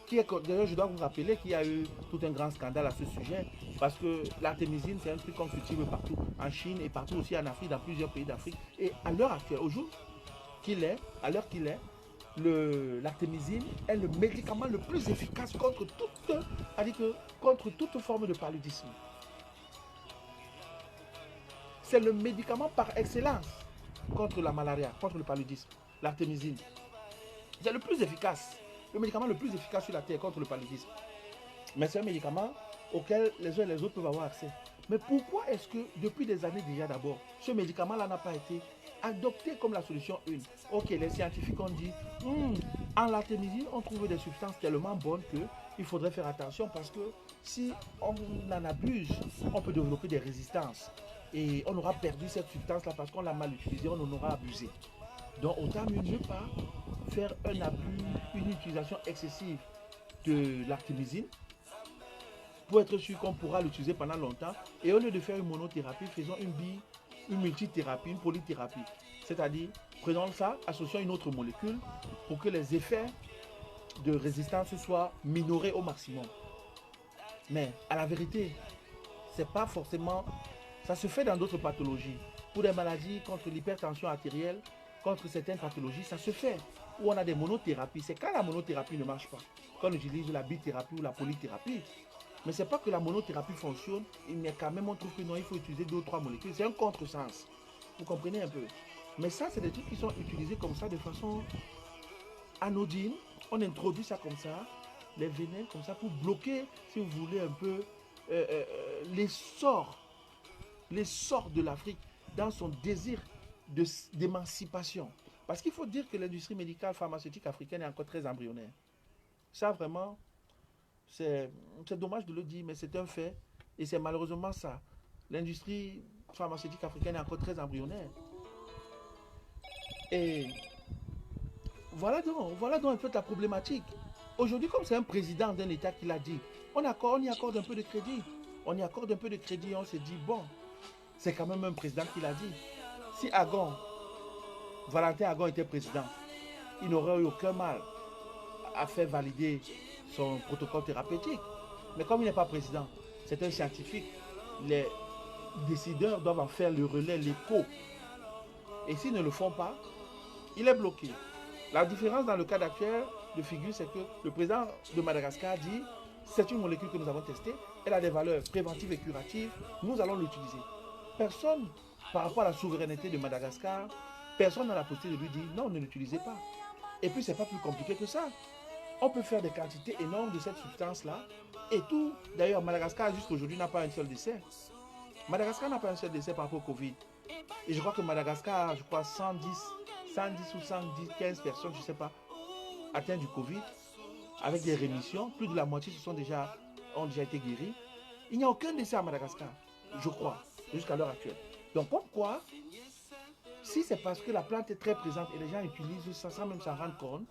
D'ailleurs, je dois vous rappeler qu'il y a eu tout un grand scandale à ce sujet, parce que l'artémisine, c'est un truc qu'on cultive partout, en Chine et partout aussi en Afrique, dans plusieurs pays d'Afrique. Et à l'heure actuelle, au jour qu'il est, à l'heure qu'il est, l'artémisine est le médicament le plus efficace contre toute forme de paludisme. C'est le médicament par excellence contre la malaria, contre le paludisme, l'artémisine. C'est le plus efficace, le médicament le plus efficace sur la terre contre le paludisme. Mais c'est un médicament auquel les uns et les autres peuvent avoir accès. Mais pourquoi est-ce que depuis des années déjà d'abord, ce médicament-là n'a pas été adopté comme la solution 1? Ok, les scientifiques ont dit, en l'artémisine, on trouve des substances tellement bonnes qu'il faudrait faire attention parce que si on en abuse, on peut développer des résistances. Et on aura perdu cette substance-là parce qu'on l'a mal utilisée, on en aura abusé. Donc autant mieux ne pas faire un abus, une utilisation excessive de l'artémisine pour être sûr qu'on pourra l'utiliser pendant longtemps. Et au lieu de faire une monothérapie, faisons une multithérapie, une polythérapie. C'est-à-dire, prenons ça, associons une autre molécule pour que les effets de résistance soient minorés au maximum. Mais à la vérité, c'est pas forcément... Ça se fait dans d'autres pathologies. Pour des maladies contre l'hypertension artérielle, contre certaines pathologies, ça se fait. Où on a des monothérapies. C'est quand la monothérapie ne marche pas qu'on utilise la bithérapie ou la polythérapie. Mais c'est pas que la monothérapie fonctionne, mais quand même on trouve que non, il faut utiliser 2 ou 3 molécules. C'est un contresens. Vous comprenez un peu? Mais ça, c'est des trucs qui sont utilisés comme ça de façon anodine. On introduit ça comme ça, les venins comme ça, pour bloquer, si vous voulez, un peu l'essor de l'Afrique dans son désir d'émancipation. Parce qu'il faut dire que l'industrie médicale pharmaceutique africaine est encore très embryonnaire. Ça, vraiment, c'est dommage de le dire, mais c'est un fait. Et c'est malheureusement ça. L'industrie pharmaceutique africaine est encore très embryonnaire. Et voilà donc un peu la problématique. Aujourd'hui, comme c'est un président d'un État qui l'a dit, on y accorde un peu de crédit. On y accorde un peu de crédit, on se dit, bon, c'est quand même un président qui l'a dit. Si Valentin Agon était président, il n'aurait eu aucun mal à faire valider son protocole thérapeutique. Mais comme il n'est pas président, c'est un scientifique, les décideurs doivent en faire le relais, l'écho. Et s'ils ne le font pas, il est bloqué. La différence dans le cas actuel de figure, c'est que le président de Madagascar dit c'est une molécule que nous avons testée, elle a des valeurs préventives et curatives, nous allons l'utiliser. Personne, par rapport à la souveraineté de Madagascar, personne n'a la possibilité de lui dire non, ne l'utilisez pas. Et puis, c'est pas plus compliqué que ça. On peut faire des quantités énormes de cette substance-là et tout. D'ailleurs, Madagascar, jusqu'à aujourd'hui, n'a pas un seul décès. Madagascar n'a pas un seul décès par rapport au Covid. Et je crois que Madagascar, 110 ou 115 personnes, je ne sais pas, atteintes du Covid, avec des rémissions. Plus de la moitié ont déjà été guéris. Il n'y a aucun décès à Madagascar, je crois, jusqu'à l'heure actuelle. Donc pourquoi, si c'est parce que la plante est très présente et les gens utilisent ça sans même s'en rendre compte,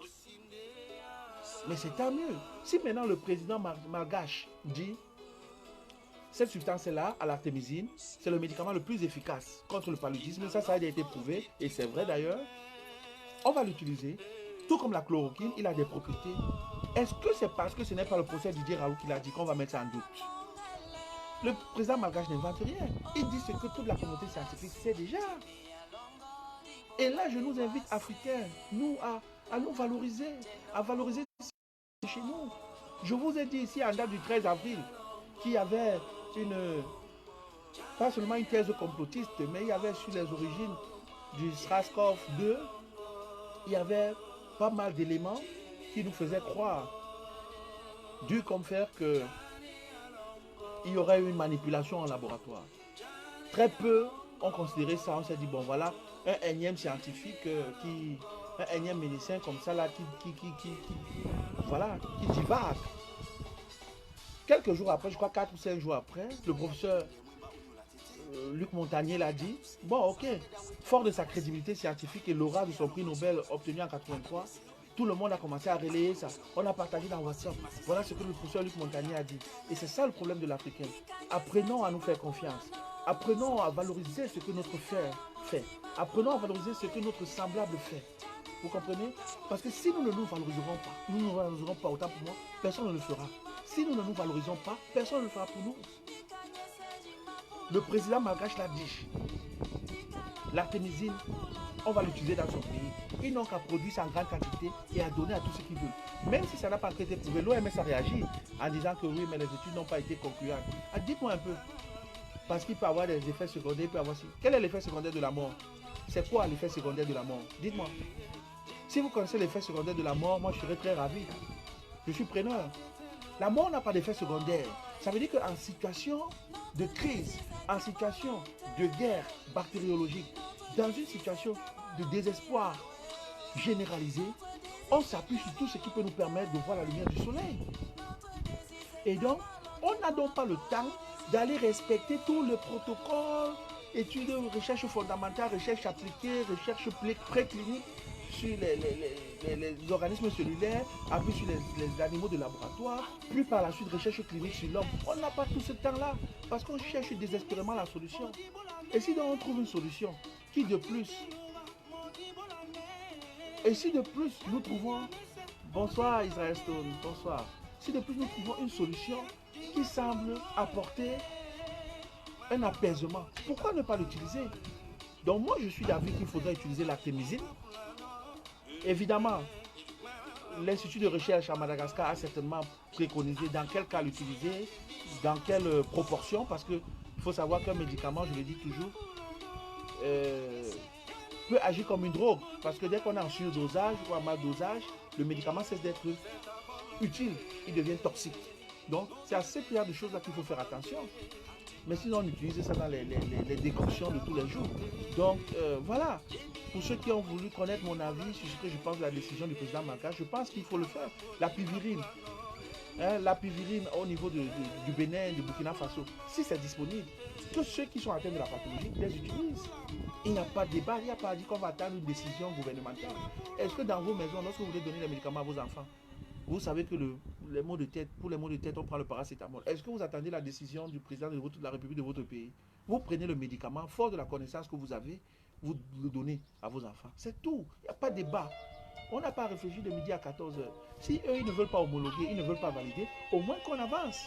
mais c'est tant mieux. Si maintenant le président malgache dit cette substance-là, à l'artémisine, c'est le médicament le plus efficace contre le paludisme, ça a été prouvé, et c'est vrai d'ailleurs, on va l'utiliser, tout comme la chloroquine, il a des propriétés. Est-ce que c'est parce que ce n'est pas le professeur Didier Raoult qui l'a dit qu'on va mettre ça en doute? Le président malgache n'invente rien. Il dit ce que toute la communauté scientifique sait déjà. Et là, je nous invite, Africains, nous, à nous valoriser, à valoriser chez nous. Je vous ai dit ici, en date du 13 avril, qu'il y avait pas seulement une thèse complotiste, mais il y avait sur les origines du SARS-CoV-2, il y avait pas mal d'éléments qui nous faisaient croire, dur comme faire, qu'il y aurait eu une manipulation en laboratoire. Très peu ont considéré ça, on s'est dit, bon voilà, un énième scientifique, un énième médecin comme ça, là, qui divague. Quelques jours après, je crois 4 ou 5 jours après, le professeur Luc Montagnier l'a dit. Bon, ok. Fort de sa crédibilité scientifique et l'aura de son prix Nobel obtenu en 83, tout le monde a commencé à relayer ça. On a partagé dans WhatsApp. Voilà ce que le professeur Luc Montagnier a dit. Et c'est ça le problème de l'Africain. Apprenons à nous faire confiance. Apprenons à valoriser ce que notre frère fait. Apprenons à valoriser ce que notre semblable fait. Vous comprenez? Parce que si nous ne nous valoriserons pas, nous ne nous valoriserons pas autant pour moi, personne ne le fera. Si nous ne nous valorisons pas, personne ne le fera pour nous. Le président malgache l'a dit. L'artémisine, on va l'utiliser dans son pays. Ils n'ont qu'à produire ça en grande quantité et à donner à tous ceux qui veulent. Même si ça n'a pas été prouvé, l'OMS a réagi en disant que oui, mais les études n'ont pas été concluantes. Ah, dites-moi un peu. Parce qu'il peut avoir des effets secondaires, il peut avoir... Quel est l'effet secondaire de la mort? C'est quoi l'effet secondaire de la mort? Dites-moi. Si vous connaissez l'effet secondaire de la mort, moi je serais très ravi. Je suis preneur. La mort n'a pas d'effet secondaire. Ça veut dire qu'en situation de crise, en situation de guerre bactériologique, dans une situation de désespoir généralisé, on s'appuie sur tout ce qui peut nous permettre de voir la lumière du soleil. Et donc, on n'a donc pas le temps d'aller respecter tous les protocoles, études, recherche fondamentale, recherche appliquée, recherche préclinique sur les organismes cellulaires, appui sur les animaux de laboratoire, puis par la suite recherche clinique sur l'homme. On n'a pas tout ce temps-là parce qu'on cherche désespérément la solution. Et si donc on trouve une solution, qui de plus? Et si de plus nous trouvons, bonsoir Israël Stone, bonsoir, si de plus nous trouvons une solution qui semble apporter un apaisement, pourquoi ne pas l'utiliser? Donc moi je suis d'avis qu'il faudrait utiliser l'artémisine. Évidemment, l'Institut de recherche à Madagascar a certainement préconisé dans quel cas l'utiliser, dans quelle proportion, parce qu'il faut savoir qu'un médicament, je le dis toujours, peut agir comme une drogue. Parce que dès qu'on est en surdosage ou en mal dosage, le médicament cesse d'être utile, il devient toxique. Donc, c'est à ces de choses-là qu'il faut faire attention. Mais sinon, on utilise ça dans les décoctions de tous les jours. Donc, voilà. Pour ceux qui ont voulu connaître mon avis sur ce que je pense de la décision du président malgache, je pense qu'il faut le faire. La pivirine. La pivirine au niveau du Bénin, du Burkina Faso, si c'est disponible, que ceux qui sont atteints de la pathologie les utilisent. Il n'y a pas de débat, il n'y a pas à dire qu'on va attendre une décision gouvernementale. Est-ce que dans vos maisons, lorsque vous voulez donner les médicaments à vos enfants, vous savez que les maux de tête, pour les maux de tête, on prend le paracétamol. Est-ce que vous attendez la décision du président de la République de votre pays? Vous prenez le médicament, fort de la connaissance que vous avez, vous le donnez à vos enfants. C'est tout. Il n'y a pas de débat. On n'a pas réfléchi de midi à 14h. Si eux, ils ne veulent pas homologuer, ils ne veulent pas valider, au moins qu'on avance.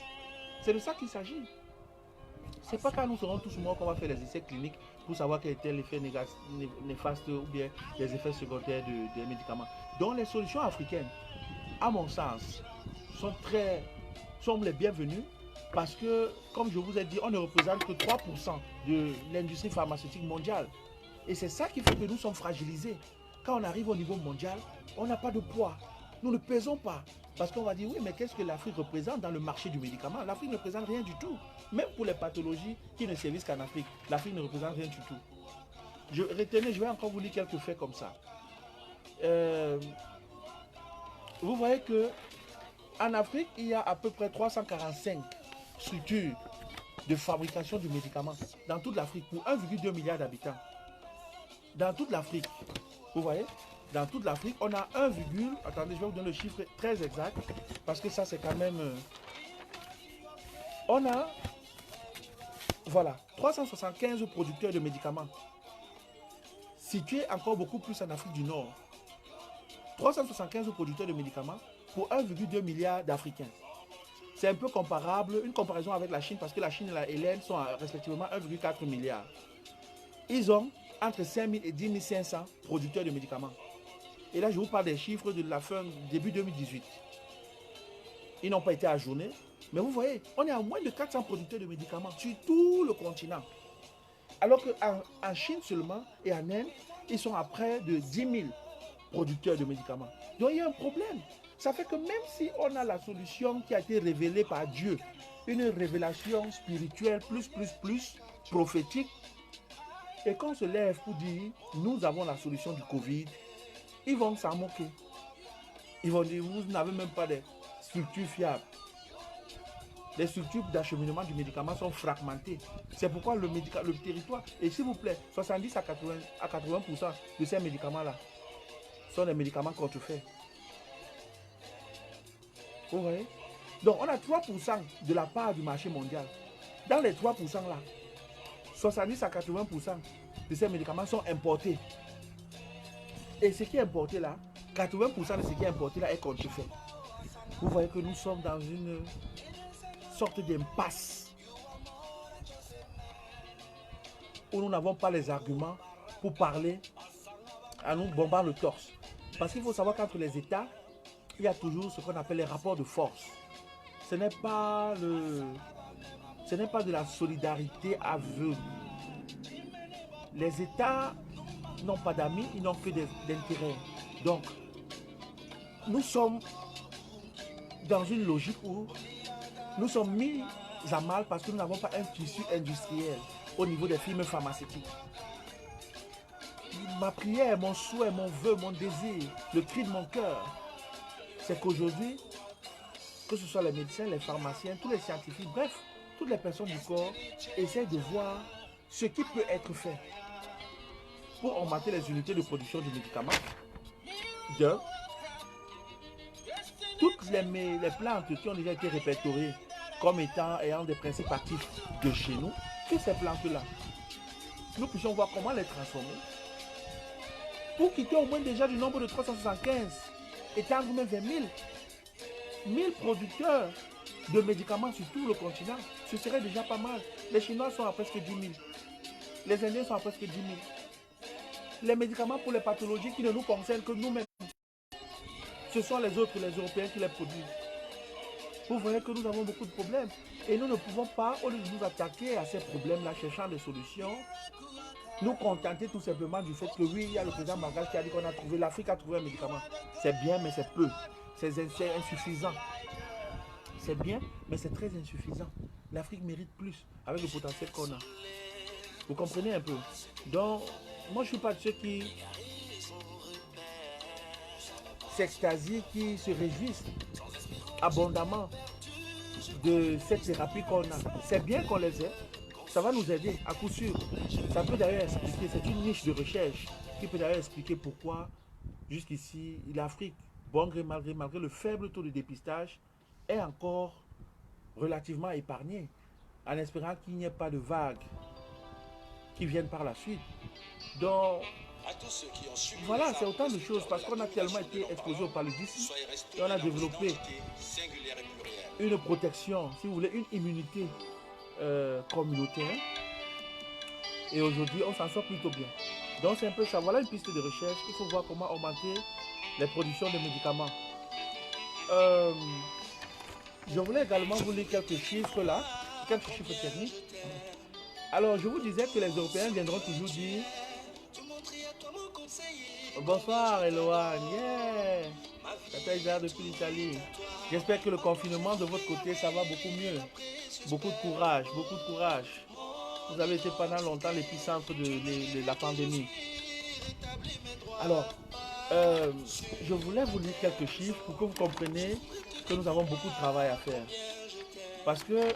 C'est de ça qu'il s'agit. C'est pas quand nous serons tous morts qu'on va faire les essais cliniques pour savoir quel était l'effet néfaste ou bien les effets secondaires des médicaments. Donc les solutions africaines, à mon sens, sont les bienvenues parce que, comme je vous ai dit, on ne représente que 3% de l'industrie pharmaceutique mondiale. Et c'est ça qui fait que nous sommes fragilisés. Quand on arrive au niveau mondial, on n'a pas de poids. Nous ne pesons pas. Parce qu'on va dire, oui, mais qu'est-ce que l'Afrique représente dans le marché du médicament? L'Afrique ne représente rien du tout. Même pour les pathologies qui ne servent qu'en Afrique, l'Afrique ne représente rien du tout. Retenez, je vais encore vous lire quelques faits comme ça. Vous voyez que en Afrique, il y a à peu près 345 structures de fabrication du médicament dans toute l'Afrique pour 1,2 milliard d'habitants. Dans toute l'Afrique, vous voyez, dans toute l'Afrique, on a 1, attendez, je vais vous donner le chiffre très exact, parce que ça c'est quand même... on a, voilà, 375 producteurs de médicaments, situés encore beaucoup plus en Afrique du Nord. 375 producteurs de médicaments pour 1,2 milliard d'Africains. C'est un peu comparable, une comparaison avec la Chine, parce que la Chine et l'Inde sont respectivement 1,4 milliard. Ils ont entre 5 000 et 10 500 producteurs de médicaments. Et là, je vous parle des chiffres de la fin, début 2018. Ils n'ont pas été ajournés. Mais vous voyez, on est à moins de 400 producteurs de médicaments sur tout le continent. Alors qu'en Chine seulement et en Inde, ils sont à près de 10 000 producteurs de médicaments. Donc il y a un problème. Ça fait que même si on a la solution qui a été révélée par Dieu, une révélation spirituelle plus, prophétique, et qu'on se lève pour dire, nous avons la solution du Covid, ils vont s'en moquer. Ils vont dire, vous n'avez même pas de structure fiable. les structures d'acheminement du médicament sont fragmentées. C'est pourquoi le territoire, et s'il vous plaît, 70 à 80% de ces médicaments-là sont des médicaments contrefaits. Vous voyez? Donc, on a 3% de la part du marché mondial. Dans les 3% là, 70 à 80% de ces médicaments sont importés. Et ce qui est importé là, 80% de ce qui est importé là est contrefait. Vous voyez que nous sommes dans une sorte d'impasse où nous n'avons pas les arguments pour parler à nous bombant le torse. Parce qu'il faut savoir qu'entre les États, il y a toujours ce qu'on appelle les rapports de force. Ce n'est pas de la solidarité aveugle. Les États n'ont pas d'amis, ils n'ont que d'intérêts. Donc, nous sommes dans une logique où nous sommes mis à mal parce que nous n'avons pas un tissu industriel au niveau des firmes pharmaceutiques. Ma prière, mon souhait, mon vœu, mon désir, le cri de mon cœur, c'est qu'aujourd'hui, que ce soit les médecins, les pharmaciens, tous les scientifiques, bref, toutes les personnes du corps essayent de voir ce qui peut être fait pour augmenter les unités de production du médicament. De toutes les plantes qui ont déjà été répertoriées comme ayant des principes actifs de chez nous, que ces plantes-là, nous puissions voir comment les transformer pour quitter au moins déjà du nombre de 375 et tendre même vers 1000 producteurs de médicaments sur tout le continent. Ce serait déjà pas mal. Les Chinois sont à presque 10 000. Les Indiens sont à presque 10 000. Les médicaments pour les pathologies qui ne nous concernent que nous-mêmes, ce sont les autres, les Européens qui les produisent. Vous voyez que nous avons beaucoup de problèmes. Et nous ne pouvons pas, au lieu de nous attaquer à ces problèmes-là, cherchant des solutions, nous contenter tout simplement du fait que oui, il y a le président Margaret qui a dit qu'on a trouvé, l'Afrique a trouvé un médicament. C'est bien, mais c'est peu. C'est insuffisant. C'est bien, mais c'est très insuffisant. L'Afrique mérite plus avec le potentiel qu'on a. Vous comprenez un peu? Donc, moi, je ne suis pas de ceux qui s'extasient, qui se réjouissent abondamment de cette thérapie qu'on a. C'est bien qu'on les ait. Ça va nous aider, à coup sûr. Ça peut d'ailleurs expliquer, c'est une niche de recherche qui peut d'ailleurs expliquer pourquoi, jusqu'ici, l'Afrique, bon gré, malgré le faible taux de dépistage, est encore relativement épargnée, en espérant qu'il n'y ait pas de vagues qui viennent par la suite. Donc, voilà, c'est autant de choses, parce qu'on a tellement été exposé au paludisme, et on a développé une protection, si vous voulez, une immunité communautaire. Et aujourd'hui, on s'en sort plutôt bien. Donc, c'est un peu ça. Voilà une piste de recherche. Il faut voir comment augmenter les productions de médicaments. Je voulais également vous lire quelques chiffres là, quelques chiffres techniques. Alors, je vous disais que les Européens viendront toujours dire bonsoir Eloane, yeah, ça depuis l'Italie. J'espère que le confinement de votre côté, ça va beaucoup mieux. Beaucoup de courage, beaucoup de courage. Vous avez été pendant longtemps l'épicentre de la pandémie. Alors, je voulais vous lire quelques chiffres pour que vous compreniez que nous avons beaucoup de travail à faire. Parce que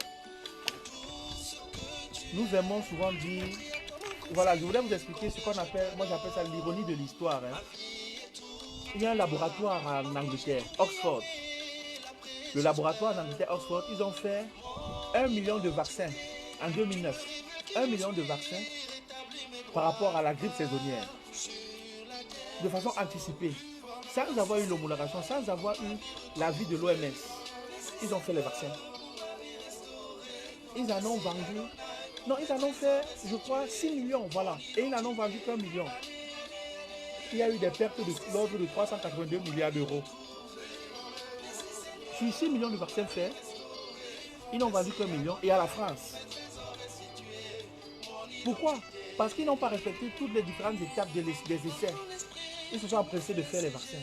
nous aimons souvent dire, voilà, je voulais vous expliquer ce qu'on appelle, moi j'appelle ça l'ironie de l'histoire. Hein. Il y a un laboratoire en Angleterre, Oxford. Le laboratoire en Angleterre, Oxford, ils ont fait 1 million de vaccins en 2009. 1 million de vaccins par rapport à la grippe saisonnière. De façon anticipée. Sans avoir eu l'homologation, sans avoir eu l'avis de l'OMS. Ils ont fait les vaccins. Ils en ont vendu. Non, ils en ont fait, je crois, 6 millions, voilà. Et ils n'en ont vendu qu'1 million. Il y a eu des pertes de l'ordre de 382 milliards d'euros. Sur 6 millions de vaccins faits, ils n'ont vendu qu'1 million et à la France. Pourquoi? Parce qu'ils n'ont pas respecté toutes les différentes étapes des essais. Ils se sont empressés de faire les vaccins.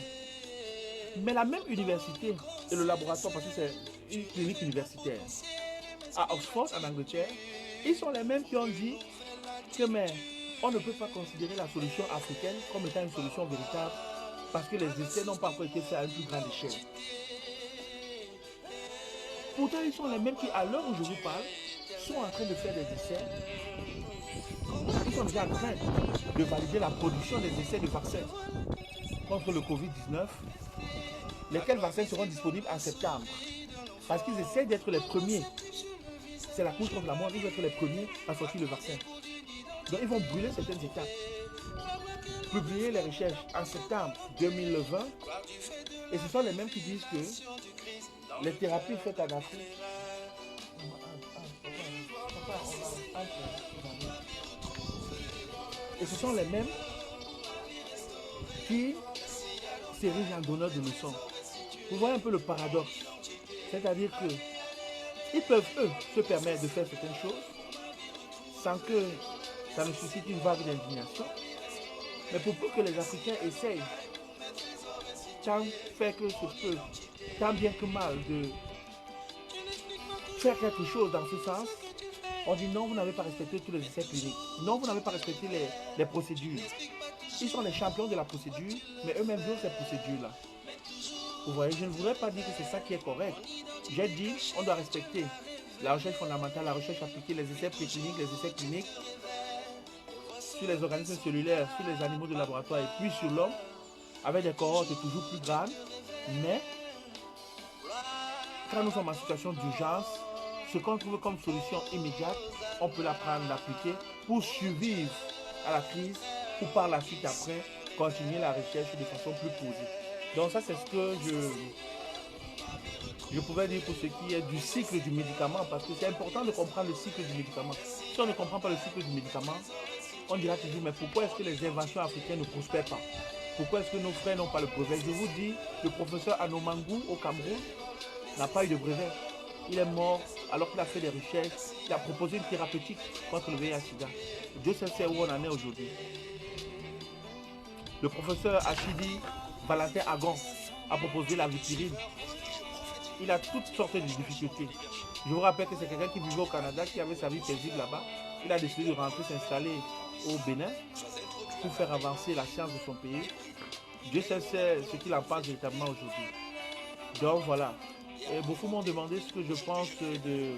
Mais la même université et le laboratoire, parce que c'est une clinique universitaire, à Oxford, en Angleterre, ils sont les mêmes qui ont dit que mais on ne peut pas considérer la solution africaine comme étant une solution véritable parce que les essais n'ont pas encore été faits à une plus grande échelle. Pourtant, ils sont les mêmes qui, à l'heure où je vous parle, sont en train de faire des essais. Ils sont déjà en train de valider la production des essais de vaccins contre le Covid-19, lesquels vaccins seront disponibles en septembre. Parce qu'ils essaient d'être les premiers. C'est la course contre la mort, ils vont être les premiers à sortir le vaccin. Donc ils vont brûler certaines étapes. Publier les recherches en septembre 2020. Et ce sont les mêmes qui disent que les thérapies faites en Afrique. Et ce sont les mêmes qui s'érigent en donneurs de leçons. Vous voyez un peu le paradoxe. C'est-à-dire que ils peuvent, eux, se permettre de faire certaines choses sans que ça ne suscite une vague d'indignation. Mais pour peu que les Africains essayent, tant faire que ce peut, tant bien que mal, de faire quelque chose dans ce sens, on dit non, vous n'avez pas respecté tous les essais cliniques. Non, vous n'avez pas respecté les procédures. Ils sont les champions de la procédure, mais eux-mêmes jouent ces procédures-là. Vous voyez, je ne voudrais pas dire que c'est ça qui est correct. J'ai dit, on doit respecter la recherche fondamentale, la recherche appliquée, les essais précliniques, les essais cliniques, sur les organismes cellulaires, sur les animaux de laboratoire et puis sur l'homme, avec des cohortes toujours plus grandes. Mais, quand nous sommes en situation d'urgence, ce qu'on trouve comme solution immédiate, on peut la prendre, l'appliquer pour survivre à la crise ou par la suite après, continuer la recherche de façon plus posée. Donc ça, c'est ce que je pouvais dire pour ce qui est du cycle du médicament, parce que c'est important de comprendre le cycle du médicament. Si on ne comprend pas le cycle du médicament, on dira toujours, mais pourquoi est-ce que les inventions africaines ne prospèrent pas? Pourquoi est-ce que nos frères n'ont pas le brevet? Je vous dis, le professeur Anomangou au Cameroun n'a pas eu de brevet. Il est mort alors qu'il a fait des recherches, il a proposé une thérapeutique contre le VIH-Sida. Dieu sait où on en est aujourd'hui. Le professeur Achidi Valentin Agon a proposé la vitirine. Il a toutes sortes de difficultés. Je vous rappelle que c'est quelqu'un qui vivait au Canada, qui avait sa vie paisible là-bas. Il a décidé de rentrer s'installer au Bénin pour faire avancer la science de son pays. Dieu sait ce qu'il en pense véritablement aujourd'hui. Donc voilà. Et beaucoup m'ont demandé ce que je pense de...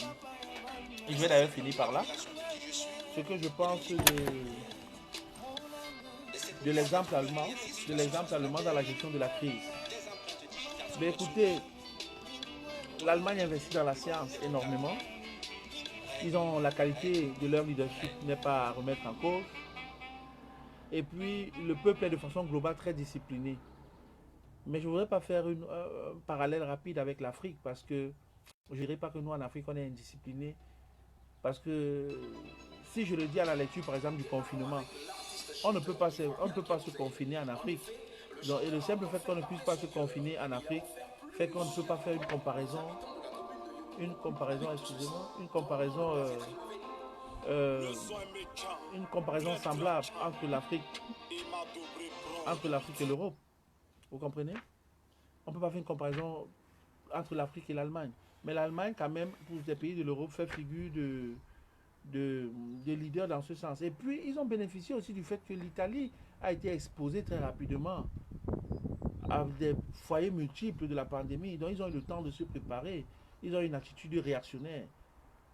Je vais d'ailleurs finir par là. Ce que je pense de l'exemple allemand, dans la gestion de la crise. Mais écoutez, l'Allemagne investit dans la science énormément. Ils ont la qualité de leur leadership n'est pas à remettre en cause. Et puis, le peuple est de façon globale très discipliné. Mais je ne voudrais pas faire un parallèle rapide avec l'Afrique parce que je ne dirais pas que nous en Afrique on est indisciplinés. Parce que si je le dis à la lecture par exemple du confinement, on ne peut pas se confiner en Afrique. Donc, et le simple fait qu'on ne puisse pas se confiner en Afrique fait qu'on ne peut pas faire une comparaison semblable entre l'Afrique et l'Europe. Vous comprenez? On ne peut pas faire une comparaison entre l'Afrique et l'Allemagne. Mais l'Allemagne, quand même, pour les pays de l'Europe, fait figure de leader dans ce sens. Et puis, ils ont bénéficié aussi du fait que l'Italie a été exposée très rapidement à des foyers multiples de la pandémie. Donc, ils ont eu le temps de se préparer. Ils ont une attitude réactionnaire.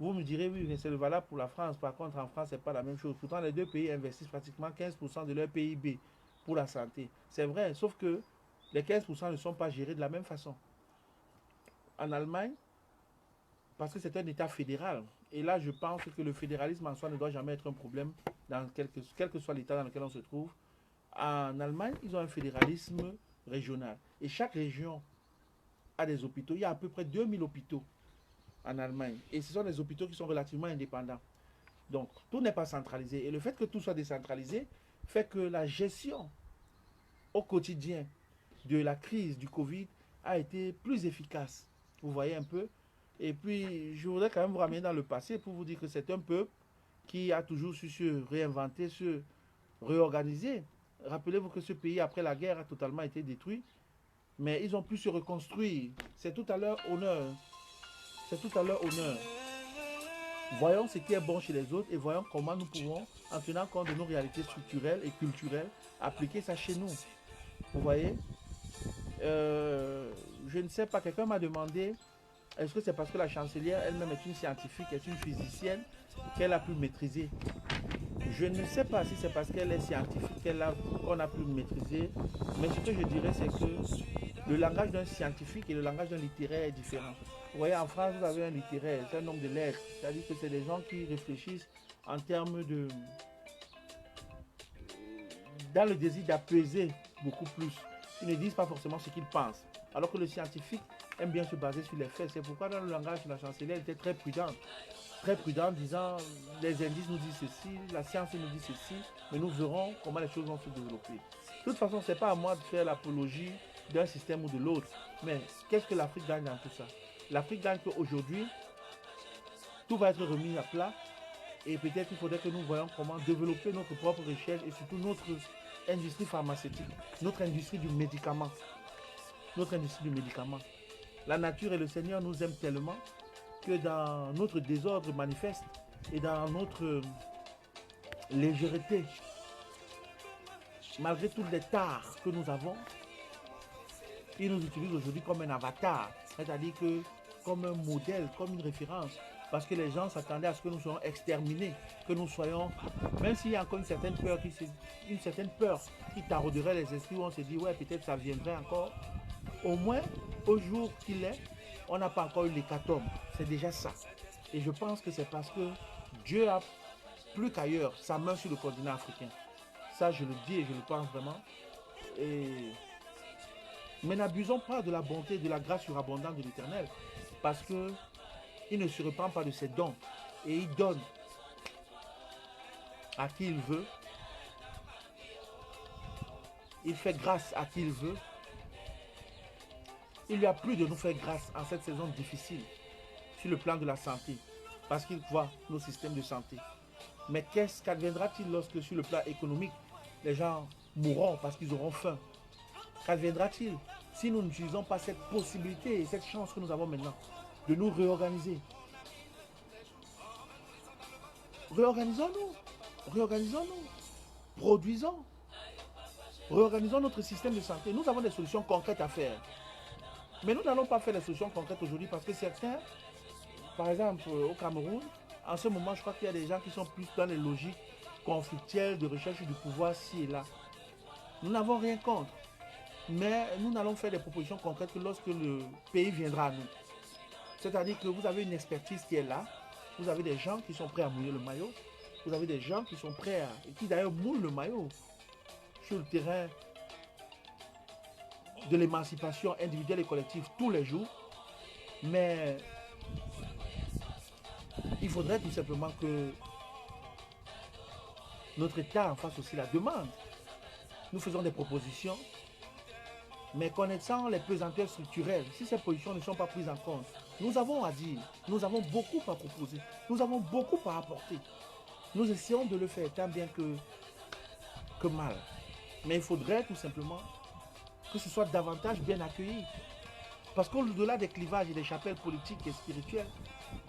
Vous me direz, oui, mais c'est valable pour la France. Par contre, en France, ce n'est pas la même chose. Pourtant, les deux pays investissent pratiquement 15% de leur PIB pour la santé. C'est vrai, sauf que les 15% ne sont pas gérés de la même façon. En Allemagne, parce que c'est un État fédéral. Et là, je pense que le fédéralisme en soi ne doit jamais être un problème, dans quel que soit l'État dans lequel on se trouve. En Allemagne, ils ont un fédéralisme régional. Et chaque région a des hôpitaux. Il y a à peu près 2000 hôpitaux en Allemagne. Et ce sont des hôpitaux qui sont relativement indépendants. Donc, tout n'est pas centralisé. Et le fait que tout soit décentralisé fait que la gestion au quotidien de la crise du Covid a été plus efficace. Vous voyez un peu. Et puis, je voudrais quand même vous ramener dans le passé pour vous dire que c'est un peuple qui a toujours su se réinventer, se réorganiser. Rappelez-vous que ce pays, après la guerre, a totalement été détruit. Mais ils ont pu se reconstruire. C'est tout à leur honneur. C'est tout à leur honneur. Voyons ce qui est bon chez les autres et voyons comment nous pouvons, en tenant compte de nos réalités structurelles et culturelles, appliquer ça chez nous. Vous voyez, je ne sais pas, quelqu'un m'a demandé Est-ce que c'est parce que la chancelière elle-même est une scientifique, est une physicienne, qu'elle a pu maîtriser? Je ne sais pas si c'est parce qu'elle est scientifique qu'on a pu maîtriser, mais ce que je dirais, c'est que le langage d'un scientifique et le langage d'un littéraire est différent. Vous voyez, en France, vous avez un littéraire, c'est un homme de lettres, c'est-à-dire que c'est des gens qui réfléchissent en termes de, dans le désir d'apaiser beaucoup plus. Ils ne disent pas forcément ce qu'ils pensent. Alors que le scientifique aime bien se baser sur les faits. C'est pourquoi dans le langage de la chancelière, elle était très prudente. Très prudente, disant les indices nous disent ceci, la science nous dit ceci, mais nous verrons comment les choses vont se développer. De toute façon, ce n'est pas à moi de faire l'apologie d'un système ou de l'autre. Mais qu'est-ce que l'Afrique gagne dans tout ça? L'Afrique gagne qu'aujourd'hui, tout va être remis à plat. Et peut-être qu'il faudrait que nous voyions comment développer notre propre recherche et surtout notre industrie pharmaceutique, notre industrie du médicament. Notre industrie du médicament. La nature et le Seigneur nous aiment tellement que dans notre désordre manifeste et dans notre légèreté, malgré toutes les tares que nous avons, il nous utilise aujourd'hui comme un avatar, c'est-à-dire que comme un modèle, comme une référence. Parce que les gens s'attendaient à ce que nous soyons exterminés, que nous soyons, même s'il y a encore une certaine peur qui tarauderait les esprits, où on se dit, ouais, peut-être ça viendrait encore. Au moins, au jour qu'il est, on n'a pas encore eu l'hécatombe. C'est déjà ça. Et je pense que c'est parce que Dieu a, plus qu'ailleurs, sa main sur le continent africain. Ça, je le dis et je le pense vraiment. Mais n'abusons pas de la bonté et de la grâce surabondante de l'Éternel. Parce que il ne se repent pas de ses dons. Et il donne à qui il veut. Il fait grâce à qui il veut. Il lui a plu de nous faire grâce en cette saison difficile sur le plan de la santé. Parce qu'il voit nos systèmes de santé. Mais qu'adviendra-t-il lorsque sur le plan économique, les gens mourront parce qu'ils auront faim? Qu'adviendra-t-il si nous n'utilisons pas cette possibilité et cette chance que nous avons maintenant de nous réorganiser? Réorganisons-nous. Réorganisons-nous. Produisons. Réorganisons notre système de santé. Nous avons des solutions concrètes à faire. Mais nous n'allons pas faire des solutions concrètes aujourd'hui parce que certains, par exemple au Cameroun, en ce moment, je crois qu'il y a des gens qui sont plus dans les logiques conflictuelles de recherche du pouvoir ci et là. Nous n'avons rien contre. Mais nous n'allons faire des propositions concrètes que lorsque le pays viendra à nous. C'est-à-dire que vous avez une expertise qui est là. Vous avez des gens qui sont prêts à mouiller le maillot. Vous avez des gens qui sont prêts et qui d'ailleurs moulent le maillot sur le terrain de l'émancipation individuelle et collective tous les jours. Mais il faudrait tout simplement que notre État en fasse aussi la demande. Nous faisons des propositions, mais connaissant les pesanteurs structurelles, si ces positions ne sont pas prises en compte, nous avons à dire, nous avons beaucoup à proposer, nous avons beaucoup à apporter. Nous essayons de le faire tant bien que mal. Mais il faudrait tout simplement que ce soit davantage bien accueilli. Parce qu'au-delà des clivages et des chapelles politiques et spirituelles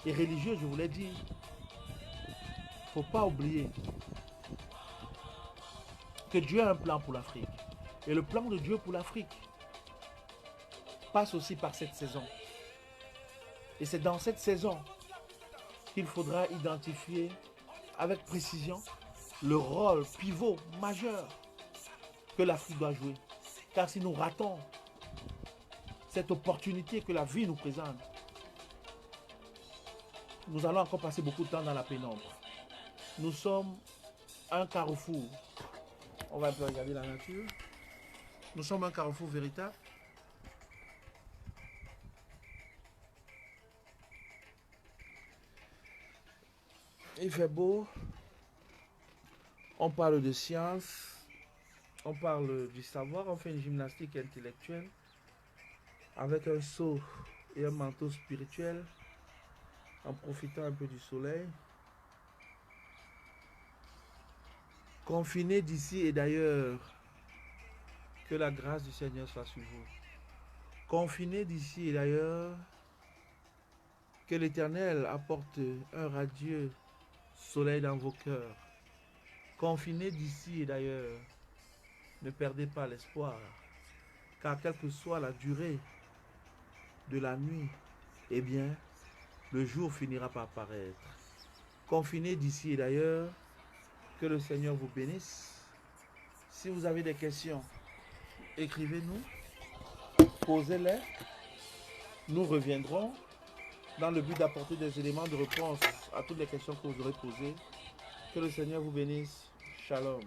et religieuses, je vous l'ai dit, il ne faut pas oublier que Dieu a un plan pour l'Afrique. Et le plan de Dieu pour l'Afrique passe aussi par cette saison. Et c'est dans cette saison qu'il faudra identifier avec précision le rôle pivot majeur que l'Afrique doit jouer. Car si nous ratons cette opportunité que la vie nous présente, nous allons encore passer beaucoup de temps dans la pénombre. Nous sommes un carrefour. On va un peu regarder la nature. Nous sommes un carrefour véritable. Il fait beau. On parle de science. On parle du savoir. On fait une gymnastique intellectuelle avec un seau et un manteau spirituel en profitant un peu du soleil. Confinés d'ici et d'ailleurs, que la grâce du Seigneur soit sur vous. Confinés d'ici et d'ailleurs, que l'Éternel apporte un radieux soleil dans vos cœurs. Confinés d'ici et d'ailleurs, ne perdez pas l'espoir, car quelle que soit la durée de la nuit, eh bien, le jour finira par paraître. Confinés d'ici et d'ailleurs, que le Seigneur vous bénisse. Si vous avez des questions, écrivez-nous, posez-les. Nous reviendrons dans le but d'apporter des éléments de réponse à toutes les questions que vous aurez posées. Que le Seigneur vous bénisse. Shalom.